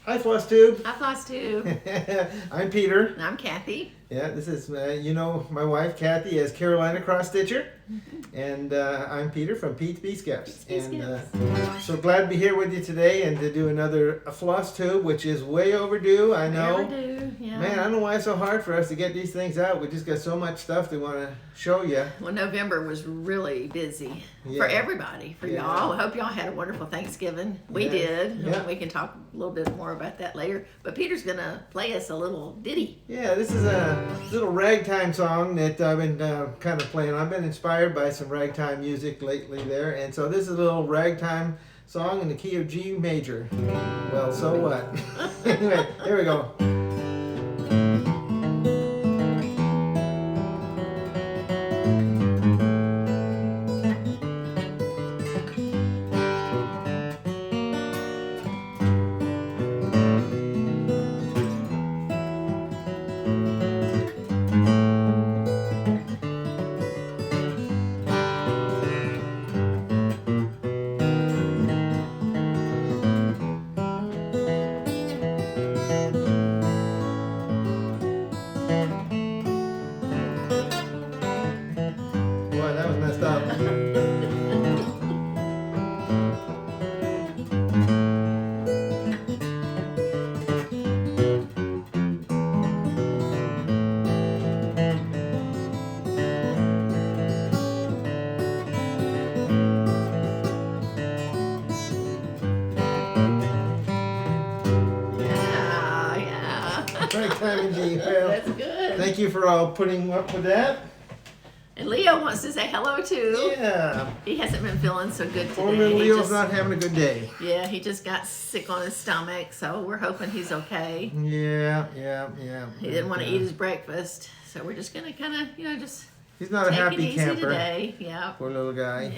Hi, FlossTube. Hi, FlossTube. I'm Peter. And I'm Kathy. Yeah, this is, you know, my wife, Kathy, as Carolina Cross Stitcher. And I'm Peter from Pete's Bee Skeps. So glad to be here with you today and to do another FlossTube, which is way overdue, I know. Way overdue, yeah. Man, I don't know why it's so hard for us to get these things out. We just got so much stuff to want to show you. Well, November was really busy for everybody, for y'all. I hope y'all had a wonderful Thanksgiving. We did. Yeah. We can talk a little bit more about that later. But Peter's going to play us a little ditty. Yeah, this is a little ragtime song that I've been kind of playing. I've been inspired by some ragtime music lately there. And so this is a little ragtime song in the key of G major. Well, so what? Anyway, here we go. Boy, that was messed up. Yeah. Ragtime in G. Well, That's good. thank you for all putting up with that. And Leo wants to say hello, too. Yeah. He hasn't been feeling so good Poor today. little He Leo's just- not having a good day. Yeah, he just got sick on his stomach, so we're hoping he's okay. Yeah. He didn't want to eat his breakfast, so we're just gonna kind of, just He's not a take it happy easy camper. today. Yeah. Poor little guy.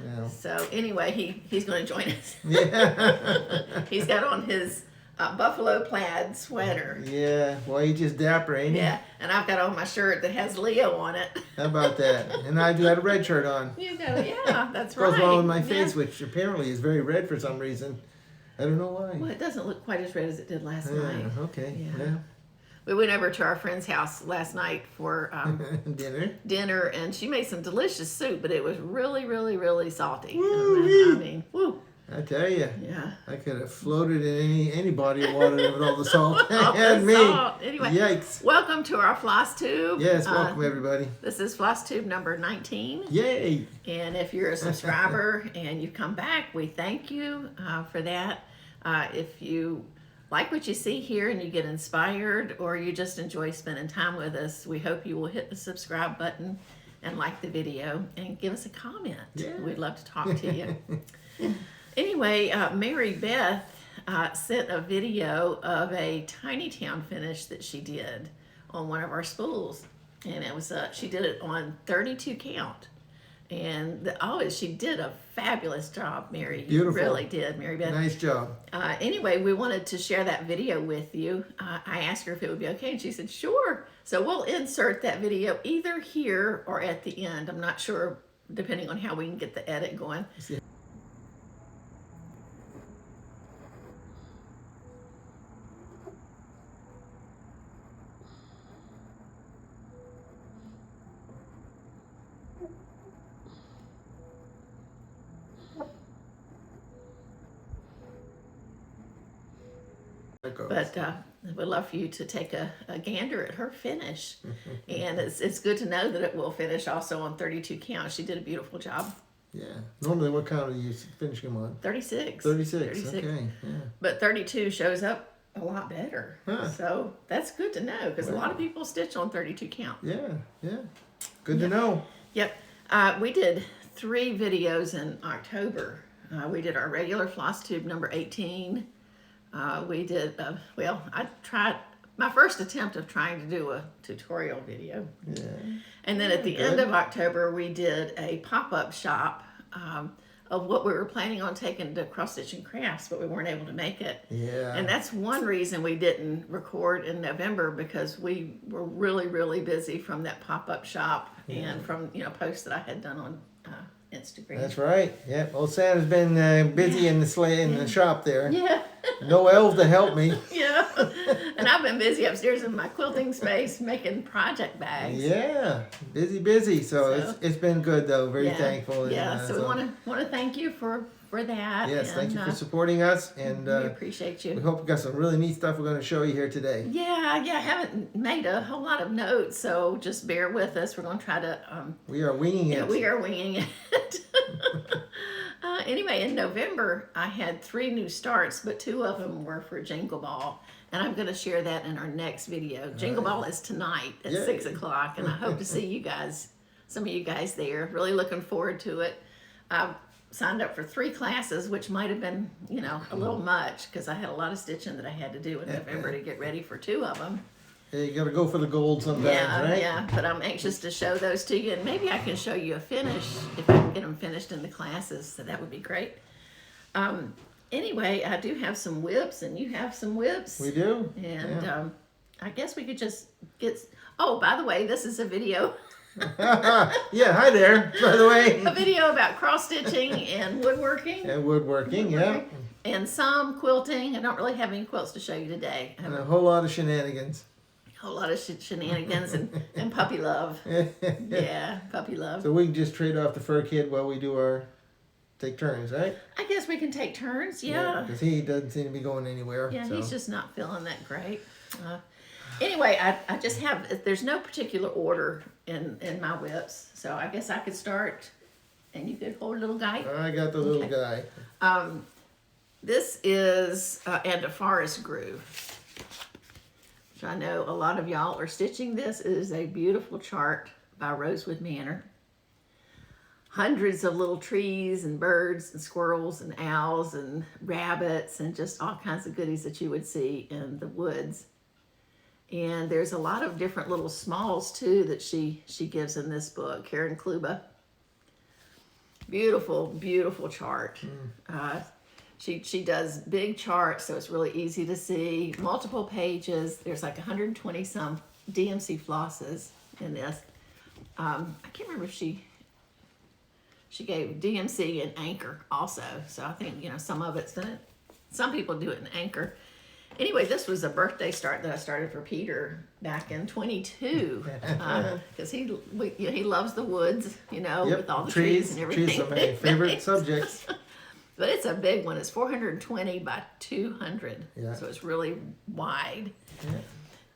Yeah. So anyway, he's going to join us. Yeah. He's got on his buffalo plaid sweater. Yeah. Well, he's just dapper, ain't he? Yeah, and I've got on my shirt that has Leo on it. How about that? And I do have a red shirt on. You know, yeah, that's right. Goes well with my Yeah. face, which apparently is very red for some reason. I don't know why. Well, it doesn't look quite as red as it did last night. Okay. Yeah. We went over to our friend's house last night for Dinner. dinner, and she made some delicious soup, but it was really, really, really salty. Woo-wee. I mean, woo. I tell you. Yeah. I could have floated in any body of water with all the salt. All And the me. salt. Anyway, Yikes. welcome to our FlossTube. Yes, welcome everybody. This is FlossTube number 19. Yay. And if you're a subscriber and you come back, we thank you for that. If you like what you see here and you get inspired, or you just enjoy spending time with us, we hope you will hit the subscribe button and like the video and give us a comment. Yeah. We'd love to talk to you. Anyway, Mary Beth sent a video of a tiny town finish that she did on one of our spools. And it was she did it on 32 count. And she did a fabulous job, Mary. You Beautiful. really did, Mary Beth. Nice job. Anyway, we wanted to share that video with you. I asked her if it would be okay, and she said, sure. So we'll insert that video either here or at the end. I'm not sure, depending on how we can get the edit going. But we'd love for you to take a gander at her finish. And it's good to know that it will finish also on 32 count. She did a beautiful job. Yeah. Normally, what count are you finishing them on? 36. 36. Okay. Yeah. But 32 shows up a lot better. Huh. So that's good to know, because a lot of people stitch on 32 count. Yeah. Good to know. Yep. We did 3 videos in October. We did our regular FlossTube number 18. We did, I tried my first attempt of trying to do a tutorial video. Yeah. And then at the end of October, we did a pop-up shop of what we were planning on taking to Cross Stitch and Crafts, but we weren't able to make it. Yeah. And that's one reason we didn't record in November, because we were really, really busy from that pop-up shop and from, posts that I had done on Instagram. That's right. Yeah. Old Santa's been busy in the sleigh in the shop there. Yeah. No elves to help me. Yeah. And I've been busy upstairs in my quilting space making project bags. Yeah, busy. So it's been good though. Very thankful. And, yeah. So we want to thank you for that. Yes, and, thank you for supporting us, and we appreciate you. we hope we got some really neat stuff we're going to show you here today. Yeah. I haven't made a whole lot of notes, so just bear with us. We're going to try to. We are winging it. Yeah, we are winging it. Anyway, in November, I had 3 new starts, but 2 of them were for Jingle Ball. And I'm going to share that in our next video. Jingle Ball is tonight at 6 o'clock, and I hope to see you guys, some of you guys there. Really looking forward to it. I signed up for 3 classes, which might have been, a little much because I had a lot of stitching that I had to do in November to get ready for 2 of them. Yeah, you got to go for the gold sometimes, right? Yeah, but I'm anxious to show those to you, and maybe I can show you a finish if I can get them finished in the classes, so that would be great. Anyway, I do have some whips, and you have some whips. We do. And I guess we could just get... Oh, by the way, this is a video. Yeah, hi there, by the way. A video about cross-stitching and woodworking. And woodworking, yeah. And some quilting. I don't really have any quilts to show you today. And a whole lot of shenanigans. A whole lot of shenanigans and puppy love. Yeah, puppy love. So we can just trade off the fur kid while we do take turns, right? I guess we can take turns, yeah. Because he doesn't seem to be going anywhere. Yeah, so. he's just not feeling that great. Anyway, I just have, there's no particular order in my whips, so I guess I could start, and you could hold little guy. I got the little guy. This is and a forest groove. So I know a lot of y'all are stitching this. It is a beautiful chart by Rosewood Manor. Hundreds of little trees and birds and squirrels and owls and rabbits and just all kinds of goodies that you would see in the woods. And there's a lot of different little smalls too that she gives in this book, Karen Kluba. Beautiful, beautiful chart. She does big charts, so it's really easy to see. Multiple pages. There's like 120 some DMC flosses in this. I can't remember if she gave DMC and anchor also. So I think, some of it's gonna, some people do it in anchor. Anyway, this was a birthday start that I started for Peter back in 22. Because he loves the woods, with all the trees and everything. Trees are my favorite subjects. But it's a big one. It's 420 by 200. Yeah. So it's really wide. Yeah.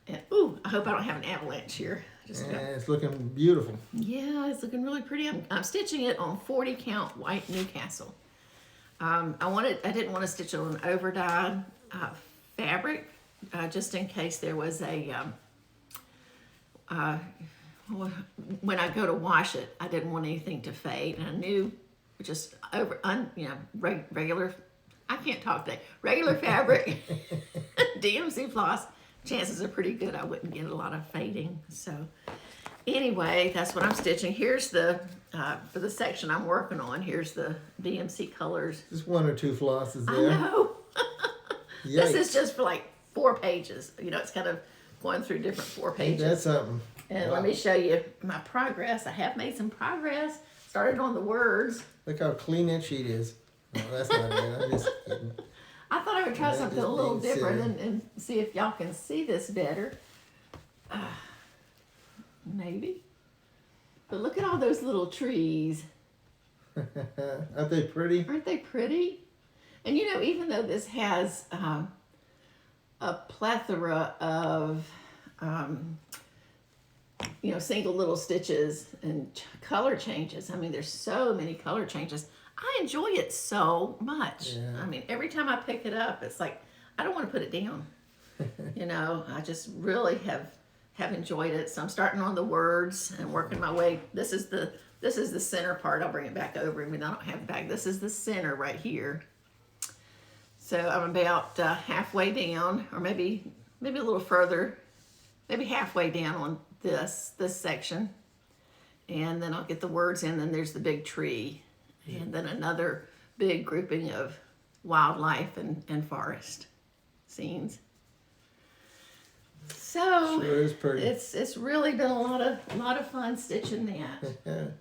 And I hope I don't have an avalanche here. It's looking beautiful. Yeah, it's looking really pretty. I'm stitching it on 40 count white Newcastle. I didn't want to stitch it on over dyed fabric, just in case there was a when I go to wash it, I didn't want anything to fade, and I knew just regular, I can't talk today, regular fabric, DMC floss, chances are pretty good I wouldn't get a lot of fading. So anyway, that's what I'm stitching. Here's the, for the section I'm working on, here's the DMC colors. Just 1 or 2 flosses there. I know. This is just for like 4 pages. It's kind of going through different 4 pages. That's something. And let me show you my progress. I have made some progress. Started on the words. Look how clean that sheet is. No, that's not it. I'm just kidding. I thought I would try something a little different and see if y'all can see this better. Maybe. But look at all those little trees. Aren't they pretty? Aren't they pretty? And even though this has a plethora of single little stitches and color changes. I mean, there's so many color changes. I enjoy it so much. Yeah. I mean, every time I pick it up, it's like, I don't want to put it down. I just really have enjoyed it. So I'm starting on the words and working my way. This is the center part. I'll bring it back over. I mean, I don't have it back. This is the center right here. So I'm about halfway down, or maybe a little further, maybe halfway down on this section. And then I'll get the words in, then there's the big tree. And then another big grouping of wildlife and forest scenes. So sure is pretty. It's really been a lot of fun stitching that.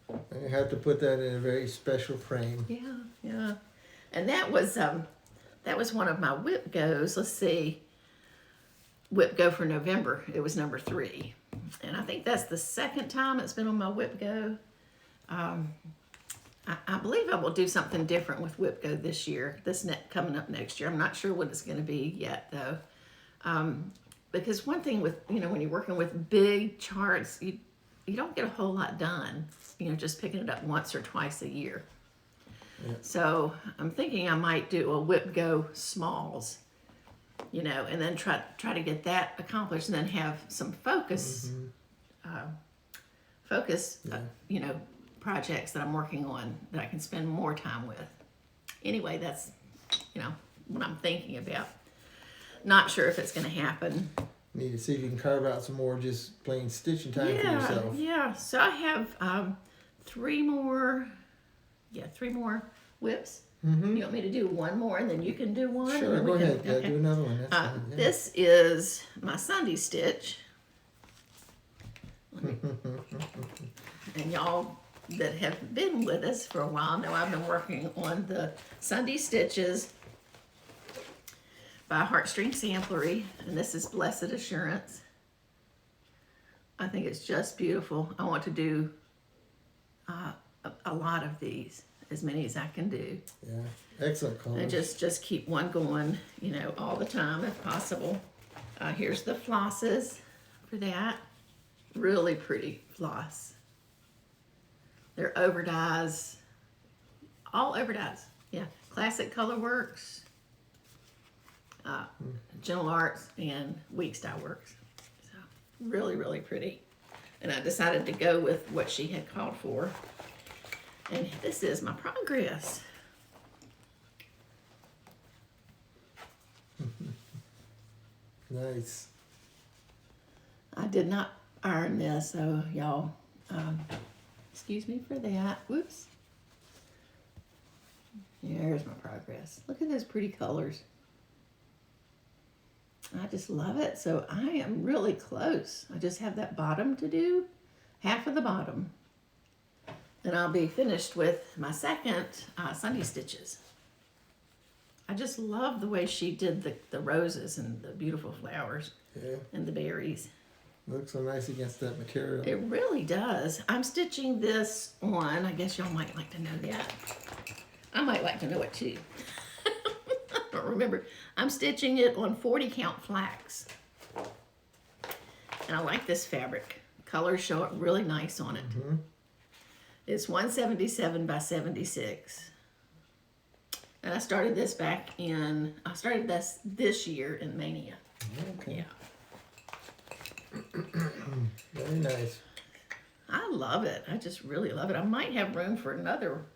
I have to put that in a very special frame. Yeah. And that was that was one of my whip goes. Let's see, whip go for November. It was number 3. And I think that's the second time it's been on my whip go. I believe I will do something different with whip go this year, coming up next year. I'm not sure what it's going to be yet though. Because one thing with, when you're working with big charts, you don't get a whole lot done, just picking it up once or twice a year. Yeah. So I'm thinking I might do a whip go smalls, and then try to get that accomplished, and then have some focus, projects that I'm working on that I can spend more time with. Anyway, that's, what I'm thinking about. Not sure if it's going to happen. Need to see if you can carve out some more just plain stitching time for yourself. Yeah. So I have 3 more whips. You want me to do one more and then you can do one? Sure, go ahead. Yeah, do another one. That's fine. Yeah. This is my Sunday stitch. And y'all that have been with us for a while know I've been working on the Sunday stitches by Heartstring Samplery, and this is Blessed Assurance. I think it's just beautiful. I want to do a lot of these, as many as I can do. Yeah, excellent colors. And just keep one going, all the time if possible. Here's the flosses for that. Really pretty floss. They're overdyes, all overdyes. Yeah, Classic Color Works, Gentle Arts, and Week Style Works. So really, really pretty. And I decided to go with what she had called for. And this is my progress. Nice. I did not iron this, so y'all, excuse me for that. Whoops. Here's my progress. Look at those pretty colors. I just love it. So I am really close. I just have that bottom to do, half of the bottom. And I'll be finished with my second Sunday stitches. I just love the way she did the roses and the beautiful flowers and the berries. Looks so nice against that material. It really does. I'm stitching this on, I guess y'all might like to know that. I might like to know it too. I don't remember. I'm stitching it on 40 count flax. And I like this fabric. Colors show up really nice on it. It's 177 by 76. And I started this this year in Mania. Okay. Yeah. Very nice. I love it. I just really love it. I might have room for another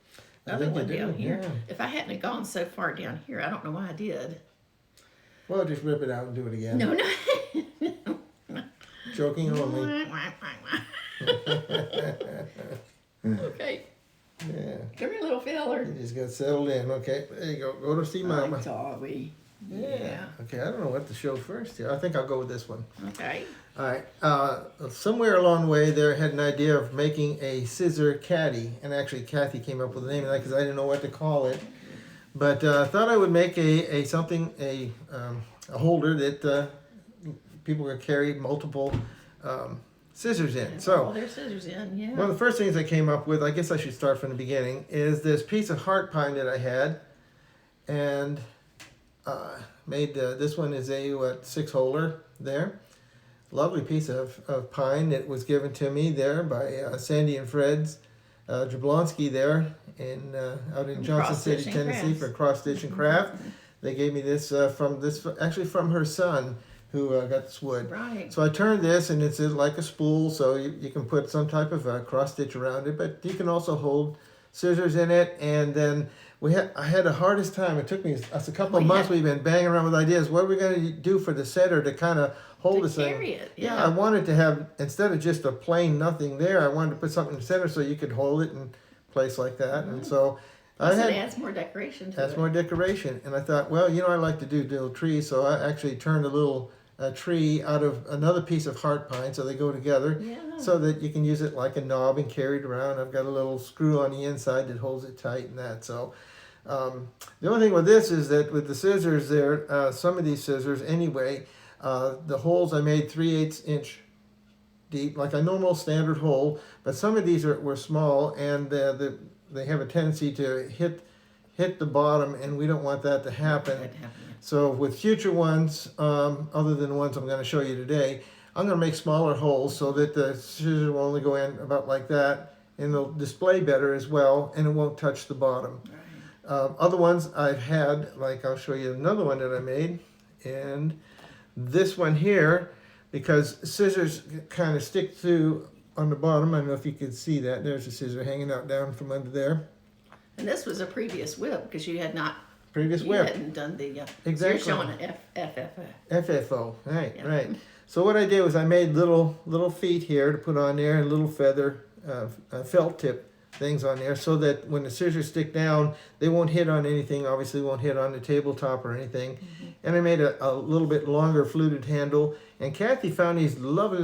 think one you do, down here. yeah. If I hadn't gone so far down here, I don't know why I did. Well, just rip it out and do it again. No. Joking only. Okay. Yeah. Come here, little feller. You just got settled in. Okay, there you go. Go to see Mama. Hi, Dobby. Yeah. Okay, I don't know what to show first here. I think I'll go with this one. Okay. All right. Somewhere along the way, there had an idea of making a scissor caddy, and actually Kathy came up with the name of that because I didn't know what to call it. But I thought I would make a holder that people could carry multiple scissors in. So there's scissors in. Yeah. one of the first things I came up with, I guess I should start from the beginning, is this piece of heart pine that I had, and made this one is a 6-holer there. Lovely piece of pine that was given to me there by Sandy and Fred's Jablonski there in out in Johnson City, Tennessee for Cross Stitch and Craft. They gave me this from her son who got this wood. Right. So I turned this, and it's like a spool, so you can put some type of cross stitch around it, but you can also hold scissors in it. And then I had the hardest time. It took me us a couple of months. We've been banging around with ideas. What are we going to do for the center to kind of hold this thing? Carry it. Yeah, I wanted to have, instead of just a plain nothing there, I wanted to put something in the center so you could hold it in place like that. And so it adds more decoration to it. Adds more decoration. And I thought, well, I like to do little trees, so I actually turned a little tree out of another piece of heart pine, so they go together, so that you can use it like a knob and carry it around. I've got a little screw on the inside that holds it tight and that. So The only thing with this is that with the scissors there, some of these scissors anyway, the holes I made 3/8 inch deep, like a normal standard hole, but some of these were small, and they have a tendency to hit the bottom, and we don't want that to happen. So with future ones, other than the ones I'm going to show you today, I'm going to make smaller holes so that the scissors will only go in about like that, and they'll display better as well, and it won't touch the bottom. Other ones I've had, like I'll show you another one that I made, and this one here, because scissors kind of stick through on the bottom. I don't know if you can see that. There's a scissor hanging out down from under there. And this was a previous whip because you had not. Previous you whip. hadn't done the. Exactly. So you're showing an FFO. FFO. Right. Yeah. Right. So what I did was I made little feet here to put on there, and little feather felt tip things on there, so that when the scissors stick down, they won't hit on anything. Obviously, won't hit on the tabletop or anything. And I made a little bit longer fluted handle. And Kathy found these lovely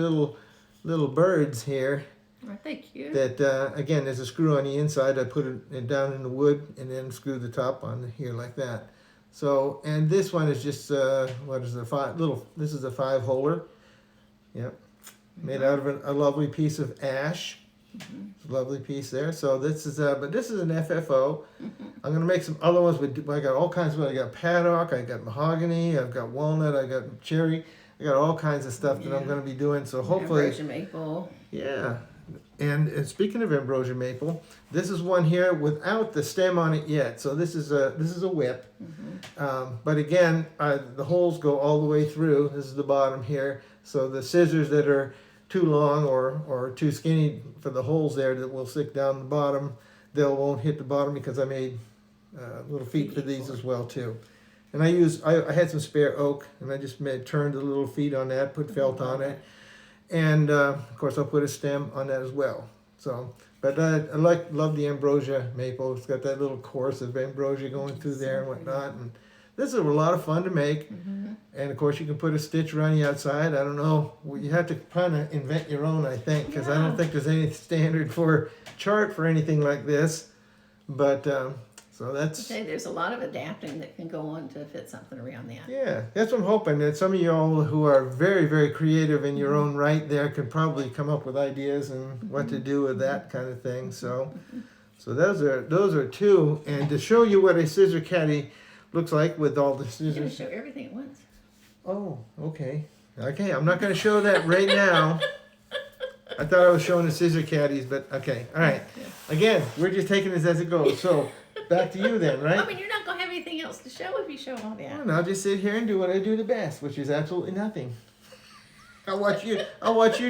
little birds here. Aren't they cute? That again, there's a screw on the inside. I put it down in the wood and then screw the top on here like that. So, and this one is just what is it? This is a 5-holer. Yep, made out of a lovely piece of ash. Lovely piece there. So this is but this is an FFO. I'm gonna make some other ones with. I got all kinds of. I got paddock. I got mahogany. I've got walnut. I got cherry. I got all kinds of stuff that I'm gonna be doing. So hopefully. Ambrosia maple. Yeah. And speaking of ambrosia maple, this is one here without the stem on it yet. So this is a whip. But again, the holes go all the way through. This is the bottom here. So the scissors that are too long or too skinny for the holes there that will stick down the bottom, they won't hit the bottom because I made little feet for these as well too. And I had some spare oak, and I just turned the little feet on that, put felt on it. And of course, I'll put a stem on that as well. So, but I love the ambrosia maple. It's got that little course of ambrosia going through there and whatnot. And this is a lot of fun to make. And of course, you can put a stitch around the outside. I don't know. You have to kind of invent your own, I think, because I don't think there's any standard chart for anything like this. But so that's. Okay, there's a lot of adapting that can go on to fit something around that. Yeah, that's what I'm hoping, that some of you all who are very, very creative in your own right there can probably come up with ideas and what to do with that kind of thing. So those are two. And to show you what a scissor caddy looks like with all the You're going to scissors. show everything at once. Oh, okay. Okay, I'm not going to show that right now. I thought I was showing the scissor caddies, but okay. All right. Again, we're just taking this as it goes. So back to you then, right? I mean, you're not going to have anything else to show if you show all that. And I'll just sit here and do what I do the best, which is absolutely nothing. I'll watch you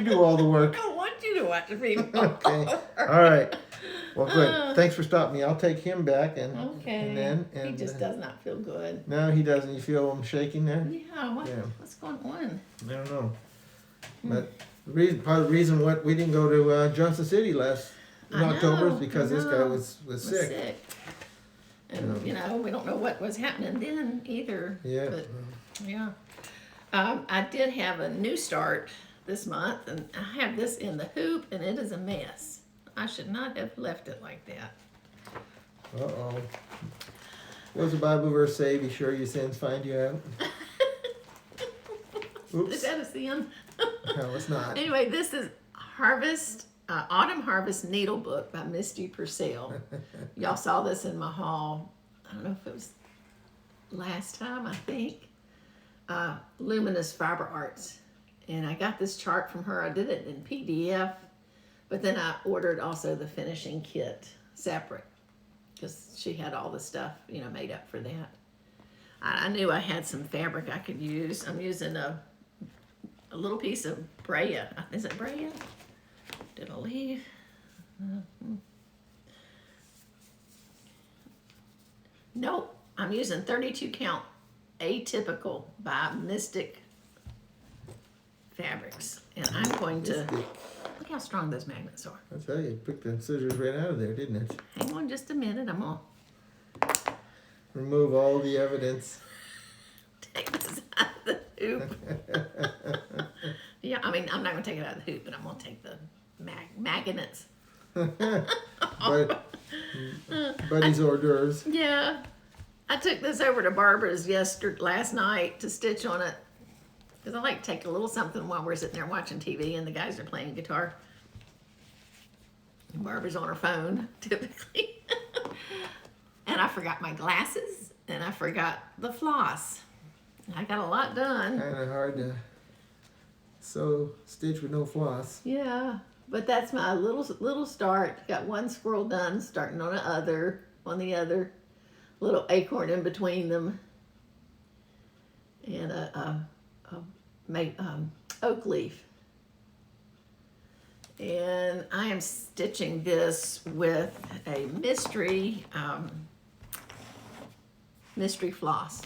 do all the work. I don't want you to watch me. Okay. All right. Well, good. Thanks for stopping me. I'll take him back and Okay. and He just does not feel good. No, he doesn't. You feel him shaking there? Yeah, what's going on? I don't know. But part of the reason what we didn't go to Johnson City in October is because this guy was sick. And we don't know what was happening then either. Yeah. But, yeah. I did have a new start this month, and I have this in the hoop, and it is a mess. I should not have left it like that. Uh-oh. What does the Bible verse say? Be sure your sins find you out. Oops. Is that a sin? No, it's not. Anyway, this is Autumn Harvest Needle Book by Misty Purcell. Y'all saw this in my haul. I don't know if it was last time, I think. Luminous Fiber Arts. And I got this chart from her. I did it in PDF. But then I ordered also the finishing kit separate. Because she had all the stuff, made up for that. I knew I had some fabric I could use. I'm using a little piece of Brea. Is it Brea? Did I leave? Nope. I'm using 32 count Atypical by Mystic Fabrics. And I'm going to... Look how strong those magnets are. I tell you, picked the scissors right out of there, didn't it? Hang on just a minute. I'm going to Remove all the evidence. take this out of the hoop. Yeah, I mean, I'm not going to take it out of the hoop, but I'm going to take the magnets. But Buddy's hors d'oeuvres. Yeah. I took this over to Barbara's last night to stitch on it. Because I like to take a little something while we're sitting there watching TV and the guys are playing guitar. And Barbara's on her phone, typically. And I forgot my glasses and I forgot the floss. I got a lot done. Kind of hard to stitch with no floss. Yeah, but that's my little start. Got one squirrel done, starting on the other, little acorn in between them, and a oak leaf. And I am stitching this with a mystery floss.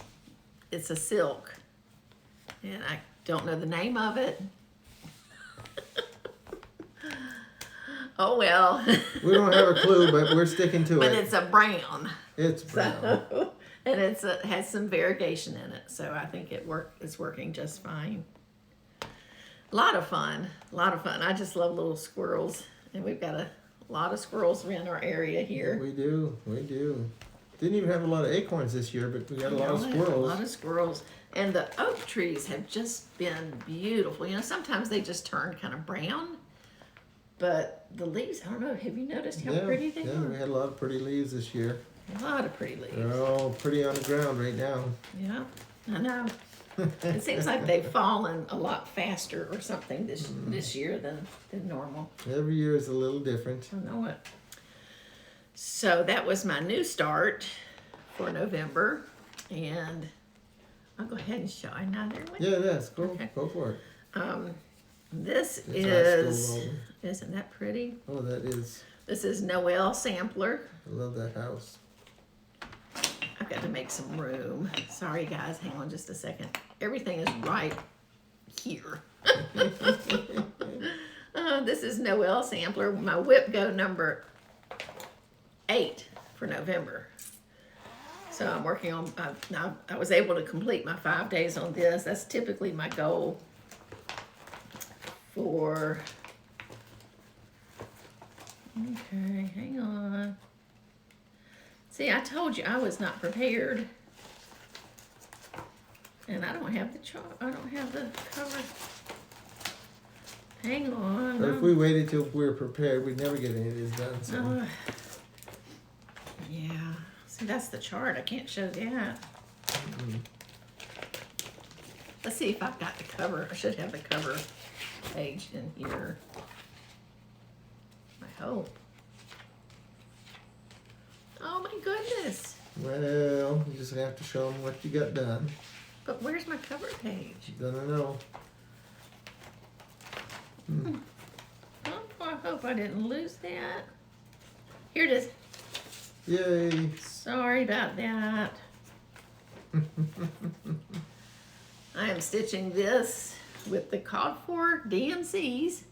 It's a silk, and I don't know the name of it. Oh well. We don't have a clue, but we're sticking to it. But it's a brown. It's brown. So, and it has some variegation in it, so I think it's working just fine. A lot of fun. I just love little squirrels, and we've got a lot of squirrels around our area here. We do. Didn't even have a lot of acorns this year, but we got a lot of squirrels. A lot of squirrels. And the oak trees have just been beautiful. You know, sometimes they just turn kind of brown, but the leaves, I don't know, have you noticed how pretty they are? Yeah, we had a lot of pretty leaves this year. A lot of pretty leaves. They're all pretty on the ground right now. Yeah, I know. It seems like they've fallen a lot faster or something this year than normal. Every year is a little different. I know it. So that was my new start for November, and I'll go ahead and show you now. Yeah, go for it. This It's isn't that pretty? Oh, that is. This is Noel Sampler. I love that house. I've got to make some room. Sorry guys, hang on just a second. Everything is right here. This is Noel Sampler, my whip go number 8 for November. So I'm working on, now I was able to complete my 5 days on this. That's typically my goal for, okay, hang on. See, I told you I was not prepared. And I don't have the chart, I don't have the cover. Hang on. But if we waited till we were prepared, we'd never get any of this done. So. Yeah. See, that's the chart. I can't show that. Let's see if I've got the cover. I should have the cover page in here. I hope. Oh my goodness. Well, you just have to show them what you got done. But where's my cover page? Gonna know. Oh, I hope I didn't lose that. Here it is. Yay. Sorry about that. I am stitching this with the called for DMCs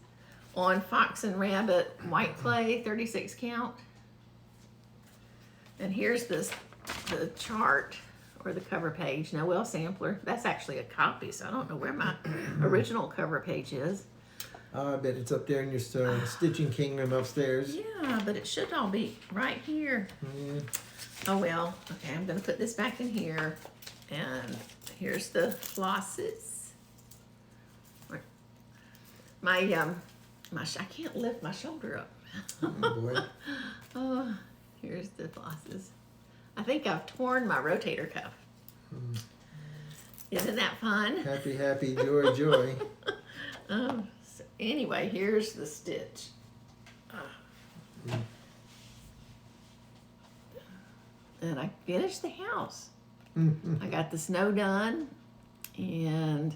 on Fox and Rabbit white clay 36 count. And here's the chart or the cover page. Noel Sampler. That's actually a copy, so I don't know where my original cover page is. I bet it's up there in your stitching kingdom upstairs. Yeah, but it should all be right here. Yeah. Oh well. Okay, I'm gonna put this back in here, and here's the flosses. I can't lift my shoulder up. Oh boy. Oh, here's the flosses. I think I've torn my rotator cuff. Isn't that fun? Happy, happy, joy, joy. So anyway, here's the stitch. And I finished the house. I got the snow done, and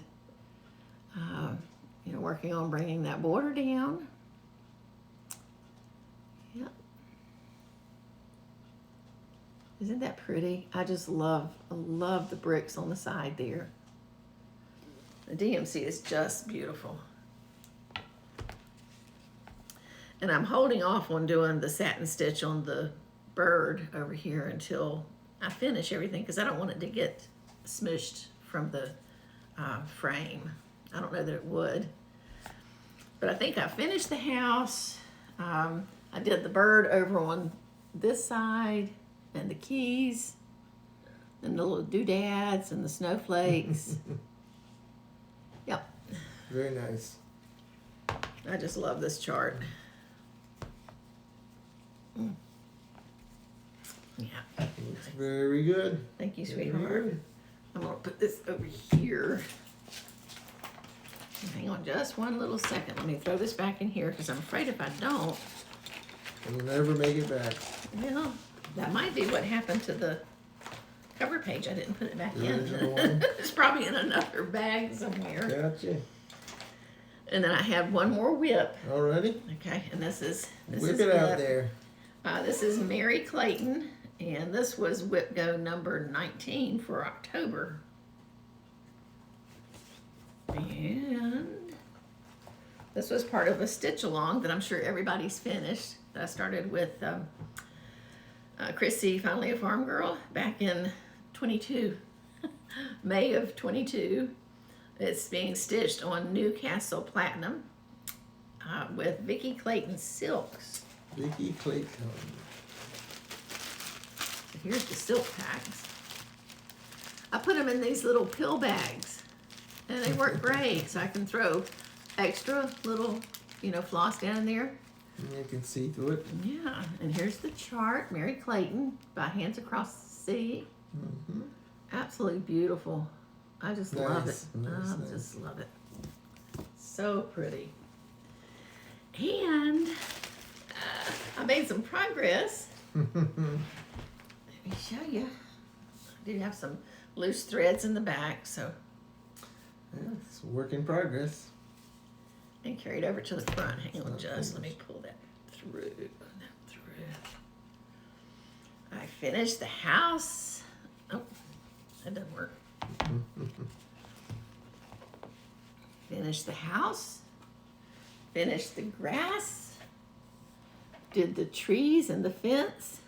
working on bringing that border down. Yep. Isn't that pretty? I just love the bricks on the side there. The DMC is just beautiful. And I'm holding off on doing the satin stitch on the bird over here until I finish everything, because I don't want it to get smooshed from the frame. I don't know that it would. But I think I finished the house. I I did the bird over on this side, and the keys, and the little doodads, and the snowflakes. Yep. Very nice. I just love this chart. Yeah. Looks very good. Thank you, Very sweetheart. good. I'm gonna put this over here. Hang on just one little second. Let me throw this back in here because I'm afraid if I don't, And you'll never make it back. well, that might be what happened to the cover page. I didn't put it back The in. original one? It's probably in another bag somewhere. Gotcha. And then I have one more whip. Alrighty. Okay, and this is Whip it out there. This is Mary Clayton, and this was whip go number 19 for October. And this was part of a stitch along that I'm sure everybody's finished. I started with Chrissy, finally a farm girl, back in 22, May of 22. It's being stitched on Newcastle Platinum with Vicki Clayton silks. Vicki Clayton. Here's the silk packs. I put them in these little pill bags, and they work great. So I can throw extra little, floss down there. And you can see through it. Yeah, and here's the chart, Mary Clayton, by Hands Across the Sea. Mm-hmm. Absolutely beautiful. I just love it. Nice, I nice. just love it. So pretty. And I made some progress. Let me show you. I do have some loose threads in the back, so Yeah, it's a work in progress. and carry it over to the front. Hang on, not just let me pull that through. I finished the house. Oh, that doesn't work. Finished the house. Finished the grass. Did the trees and the fence.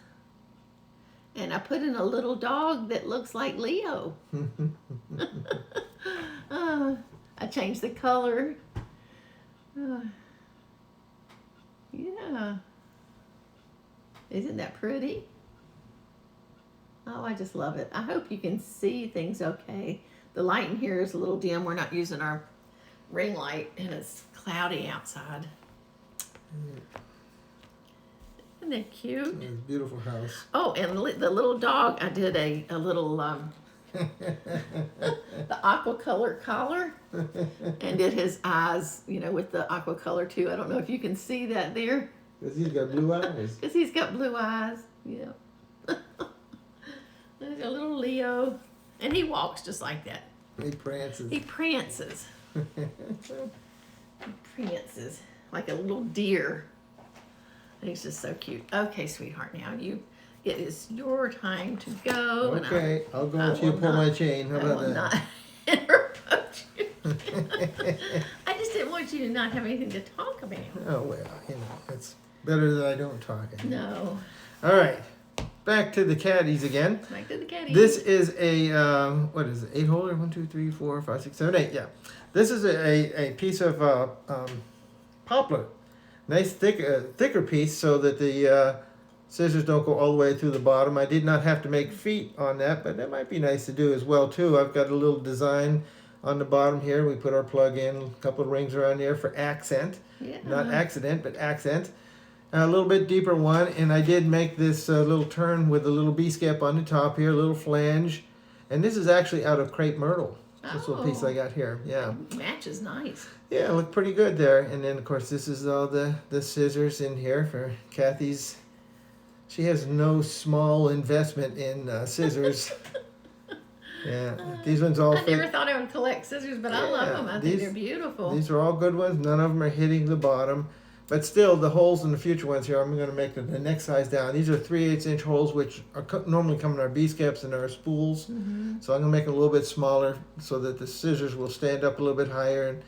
And I put in a little dog that looks like Leo. I changed the color. Yeah. Isn't that pretty? Oh, I just love it. I hope you can see things okay. The light in here is a little dim. We're not using our ring light, and it's cloudy outside. Isn't that cute? It's a beautiful house. Oh, and the little dog, I did a little, the aqua color collar, and did his eyes, with the aqua color too. I don't know if you can see that there. Because he's got blue eyes. Because he's got blue eyes, yeah. There's a little Leo, and he walks just like that. He prances. He prances. He prances like a little deer. He's just so cute. Okay, sweetheart, now it is your time to go. Okay, I'll go I until you will pull my not- chain. How I about will that? not interrupt you. I just didn't want you to not have anything to talk about. Oh, well, it's better that I don't talk. No. All right, back to the caddies again. Back to the caddies. This is a, what is it, 8-holer? 1, 2, 3, 4, 5, 6, 7, 8, yeah. This is a piece of poplar. Nice thicker piece so that the scissors don't go all the way through the bottom. I did not have to make feet on that, but that might be nice to do as well too. I've got a little design on the bottom here. We put our plug in, a couple of rings around there for accent. Yeah. Not accident, but accent. A little bit deeper one, and I did make this little turn with a little B-skip on the top here, a little flange. And this is actually out of crepe myrtle. This little piece I got here, yeah. Matches nice. Yeah, look pretty good there. And then, of course, this is all the scissors in here for Kathy's. She has no small investment in scissors. Yeah, these ones all I fit. never thought I would collect scissors, but I love them. I think these- they're beautiful. These are all good ones. None of them are hitting the bottom. But still, the holes in the future ones here, I'm going to make the next size down. These are 3/8 inch holes, which are normally come in our B-skips and our spools. Mm-hmm. So I'm going to make it a little bit smaller so that the scissors will stand up a little bit higher and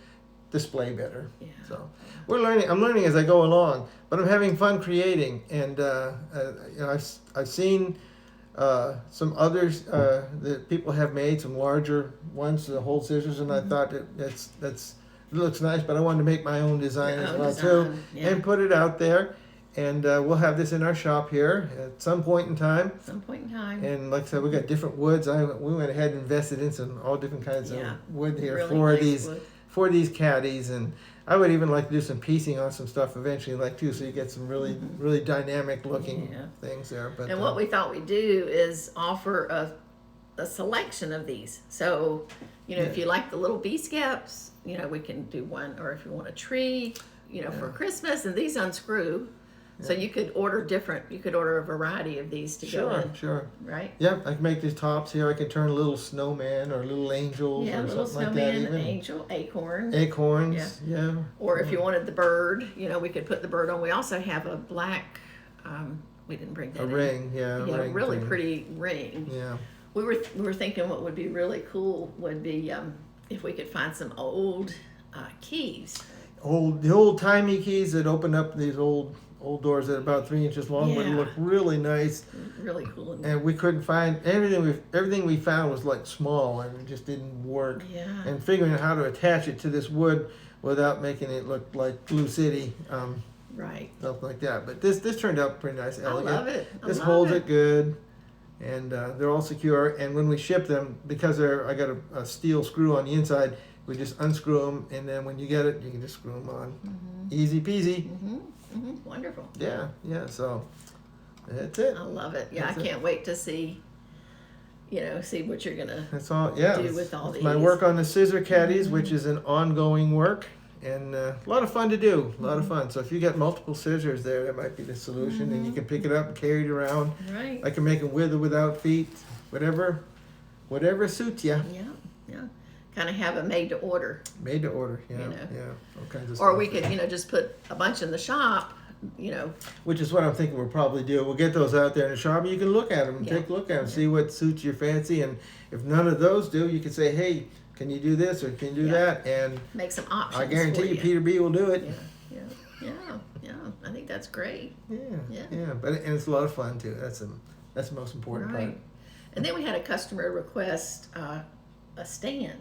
display better. Yeah. So we're learning. I'm learning as I go along, but I'm having fun creating. And I've seen some others that people have made, some larger ones to hold scissors, and I thought it looks nice, but I wanted to make my own design Your as own well design, too, yeah. and put it out there. And we'll have this in our shop here at some point in time. Some point in time. And like I said, we got different woods. We went ahead and invested in all different kinds Yeah. of wood here Really for nice wood. these caddies. And I would even like to do some piecing on some stuff eventually, like too, so you get some really dynamic looking things there. But And what we thought we'd do is offer a selection of these. So, if you like the little bee skeps, we can do one, or if you want a tree, for Christmas, and these unscrew. So you could order a variety of these to go in. Sure. Right? Yep, I can make these tops here. I can turn little snowman or little angels or little something like snowman, that. Even angel, acorn. acorns, yeah. Or if you wanted the bird, we could put the bird on. We also have a black, we didn't bring that A in. ring, yeah. Yeah, ring really thing. pretty ring. Yeah. We were thinking what would be really cool would be if we could find some old keys. The old timey keys that open up these old doors that are about 3 inches long would Yeah. look really nice. Really cool. And we couldn't find everything we found was like small and it just didn't work. Yeah. And figuring out how to attach it to this wood without making it look like Blue City, Right. stuff like that. But this turned out pretty nice, elegant. I love it. This holds it good, and they're all secure. And when we ship them, because I got a steel screw on the inside, we just unscrew them, and then when you get it, you can just screw them on. Easy peasy. Wonderful. Yeah. So that's it. I love it. Yeah, That's I it. can't wait to see what you're gonna That's all. Yeah. do with all that's my these. work on the scissor caddies, which is an ongoing work. And a lot of fun to do. A lot of fun. So if you get multiple scissors there, that might be the solution. And you can pick it up and carry it around. Right. I can make them with or without feet, whatever suits you. Yeah. Kind of have a made to order. Made to order. Yeah. know. Yeah. All kinds of Or stuff. we could, just put a bunch in the shop, Which is what I'm thinking we'll probably do. We'll get those out there in the shop, and you can look at them and Yeah. take a look at them, see what suits your fancy. And if none of those do, you can say, hey, can you do this or can you do Yeah. that? And make some options. I guarantee for you, Peter B will do it. Yeah. I think that's great. Yeah. But and it's a lot of fun too. That's the most important part. Right. And then we had a customer request a stand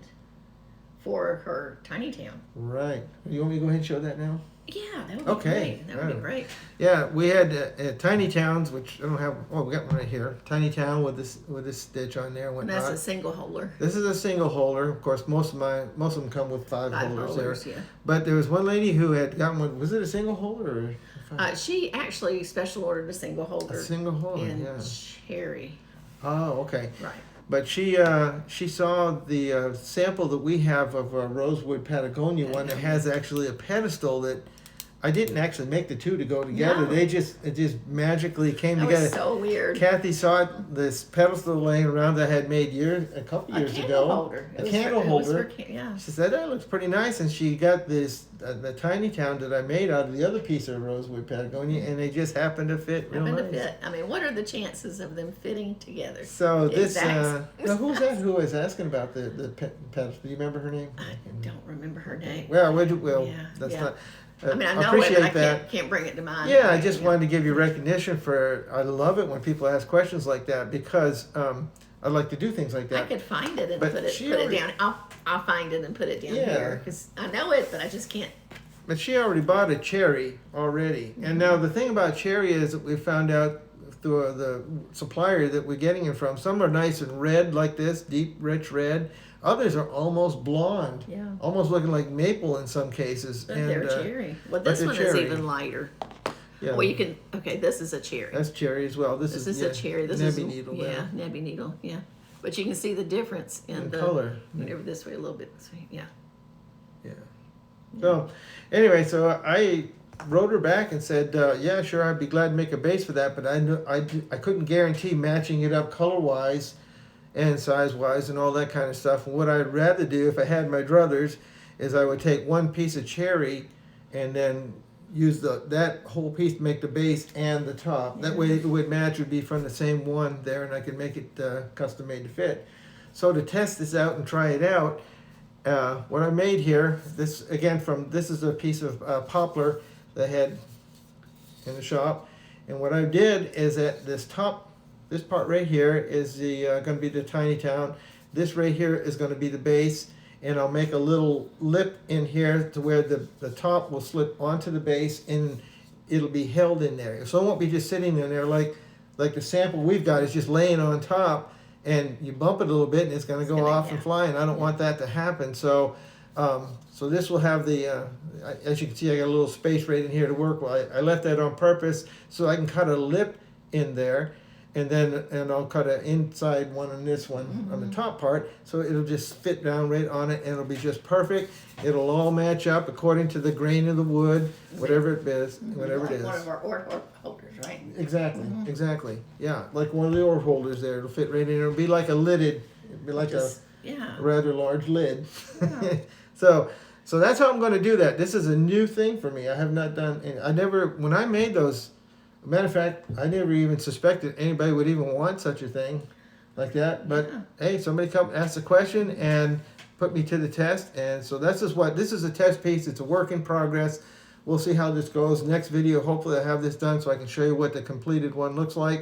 for her tiny town. Right. You want me to go ahead and show that now? Yeah, that would be Okay. great. That would be great. Yeah, we had Tiny Towns, which I don't have. Oh, we got one right here. Tiny Town with this stitch on there. And And whatnot. that's a single holder. This is a single holder. Of course, most of them come with five holders there. Yeah. But there was one lady who had gotten one. Was it a single holder or She actually special ordered a single holder a single holder? in Yeah. cherry. Oh, okay. Right. But she saw the sample that we have of a rosewood Patagonia one that has actually a pedestal that I didn't actually make the two to go together. No. It just magically came That together. was so weird. Kathy saw this pedestal laying around that I had made a couple years a ago. candle holder. A candle holder. Yeah. She said that looks pretty nice, and she got this the tiny town that I made out of the other piece of rosewood Patagonia, and they just happened to fit real Happened to nice. fit. I mean, what are the chances of them fitting together? So this, Exact. now who's that? Who was asking about the pedestal? Do you remember her name? I don't remember her name. Well, Yeah, that's yeah. not. I mean, I know it, appreciate but I that. can't bring it to mind. Yeah, I just wanted to give you recognition for. I love it when people ask questions like that because I like to do things like I that. could find it and But put it she already- down. I'll find it and put it down Yeah. here because I know it, but I just can't. But she already bought a cherry already. And now the thing about cherry is that we found out through the supplier that we're getting it from, some are nice and red like this, deep, rich red. Others are almost blonde, Yeah. almost looking like maple in some cases. But and they're cherry. Well, but this they're one cherry. is even lighter. yeah, Well, you can. Okay, this is a cherry. that's cherry as well. This This is yeah, a cherry. This nebby is needle yeah, there. nebby needle. Yeah, but you can see the difference in In the color. Whenever this way, a little bit this way. Yeah. Yeah. So, anyway, so I wrote her back and said, yeah, sure, I'd be glad to make a base for that, but I couldn't guarantee matching it up color-wise and size-wise and all that kind of stuff. And what I'd rather do, if I had my druthers, is I would take one piece of cherry and then use that whole piece to make the base and the top. That way it would match, would be from the same one there, and I could make it custom made to fit. So to test this out and try it out, what I made here, this is a piece of poplar that I had in the shop, and what I did is that this part right here is going to be the tiny town. This right here is going to be the base, and I'll make a little lip in here to where the top will slip onto the base it'll be held in there. So it won't be just sitting in there like the sample we've got is just laying on top, and you bump it a little bit and it's going to go off and fly, and I don't want that to happen. So so this will have the, as you can see, I got a little space right in here to work with. I left that on purpose so I can cut a lip in there, and I'll cut an inside one on this one on the top part, so it'll just fit down right on it, and it'll be just perfect. It'll all match up according to the grain of the wood, whatever it is, whatever it is. One of our ore holders, right? Exactly, exactly. Yeah, like one of the ore holders there. It'll fit right in there. It'll be like a lidded, it'll be like a rather large lid. Yeah. So that's how I'm going to do that. This is a new thing for me. I have not done, when I made those, matter of fact, I never even suspected anybody would even want such a thing like that. But hey, somebody come ask a question and put me to the test. And so this is a test piece. It's a work in progress. We'll see how this goes. Next video, hopefully I have this done so I can show you what the completed one looks like.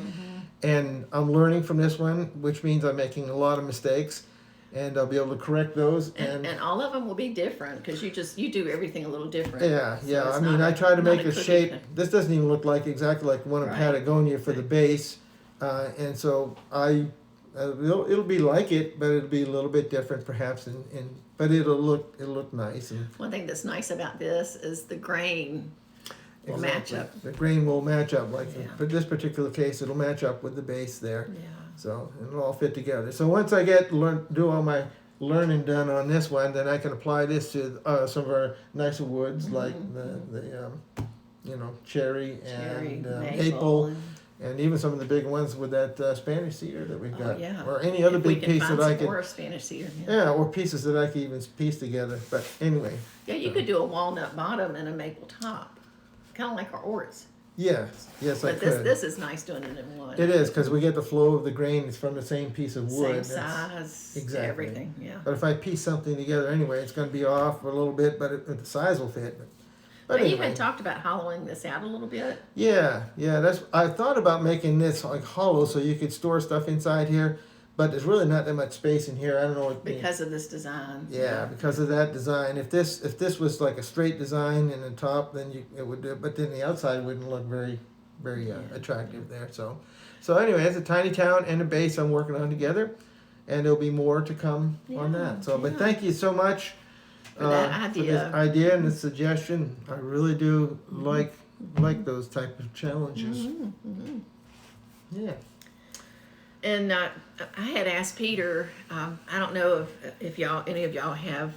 And I'm learning from this one, which means I'm making a lot of mistakes. And I'll be able to correct those. And all of them will be different because you do everything a little different. Yeah, So yeah. I mean, I try to make a shape. This doesn't even look like exactly like one in Patagonia for the base. And so it'll be like it, but it'll be a little bit different perhaps. But it'll look nice. And one thing that's nice about this is the grain will match up. The grain will match up. Like for this particular case, it'll match up with the base there. Yeah. So it'll all fit together. So once I do all my learning done on this one, then I can apply this to some of our nicer woods like the cherry and maple, and even some of the big ones with that Spanish cedar that we've got, or any other big piece that I could. More Spanish cedar. Or pieces that I could even piece together. But anyway. Yeah, you could do a walnut bottom and a maple top, kind of like our orts. Yes, I could. But this is nice doing it in one. It is, because we get the flow of the grain. It's from the same piece of wood. Same size, exactly. Everything, yeah. But if I piece something together anyway, it's going to be off a little bit, but the size will fit. But anyway. You had talked about hollowing this out a little bit. Yeah. I thought about making this like hollow so you could store stuff inside here, but there's really not that much space in here. I don't know. Because of this design. Yeah, because of that design. If this was like a straight design in the top, then it would do. But then the outside wouldn't look very, very attractive there. So anyway, it's a tiny town and a base I'm working on together, and there'll be more to come on that. So, but thank you so much for that for this idea and the suggestion. I really do like those type of challenges. Yeah. And I had asked Peter. I don't know if any of y'all have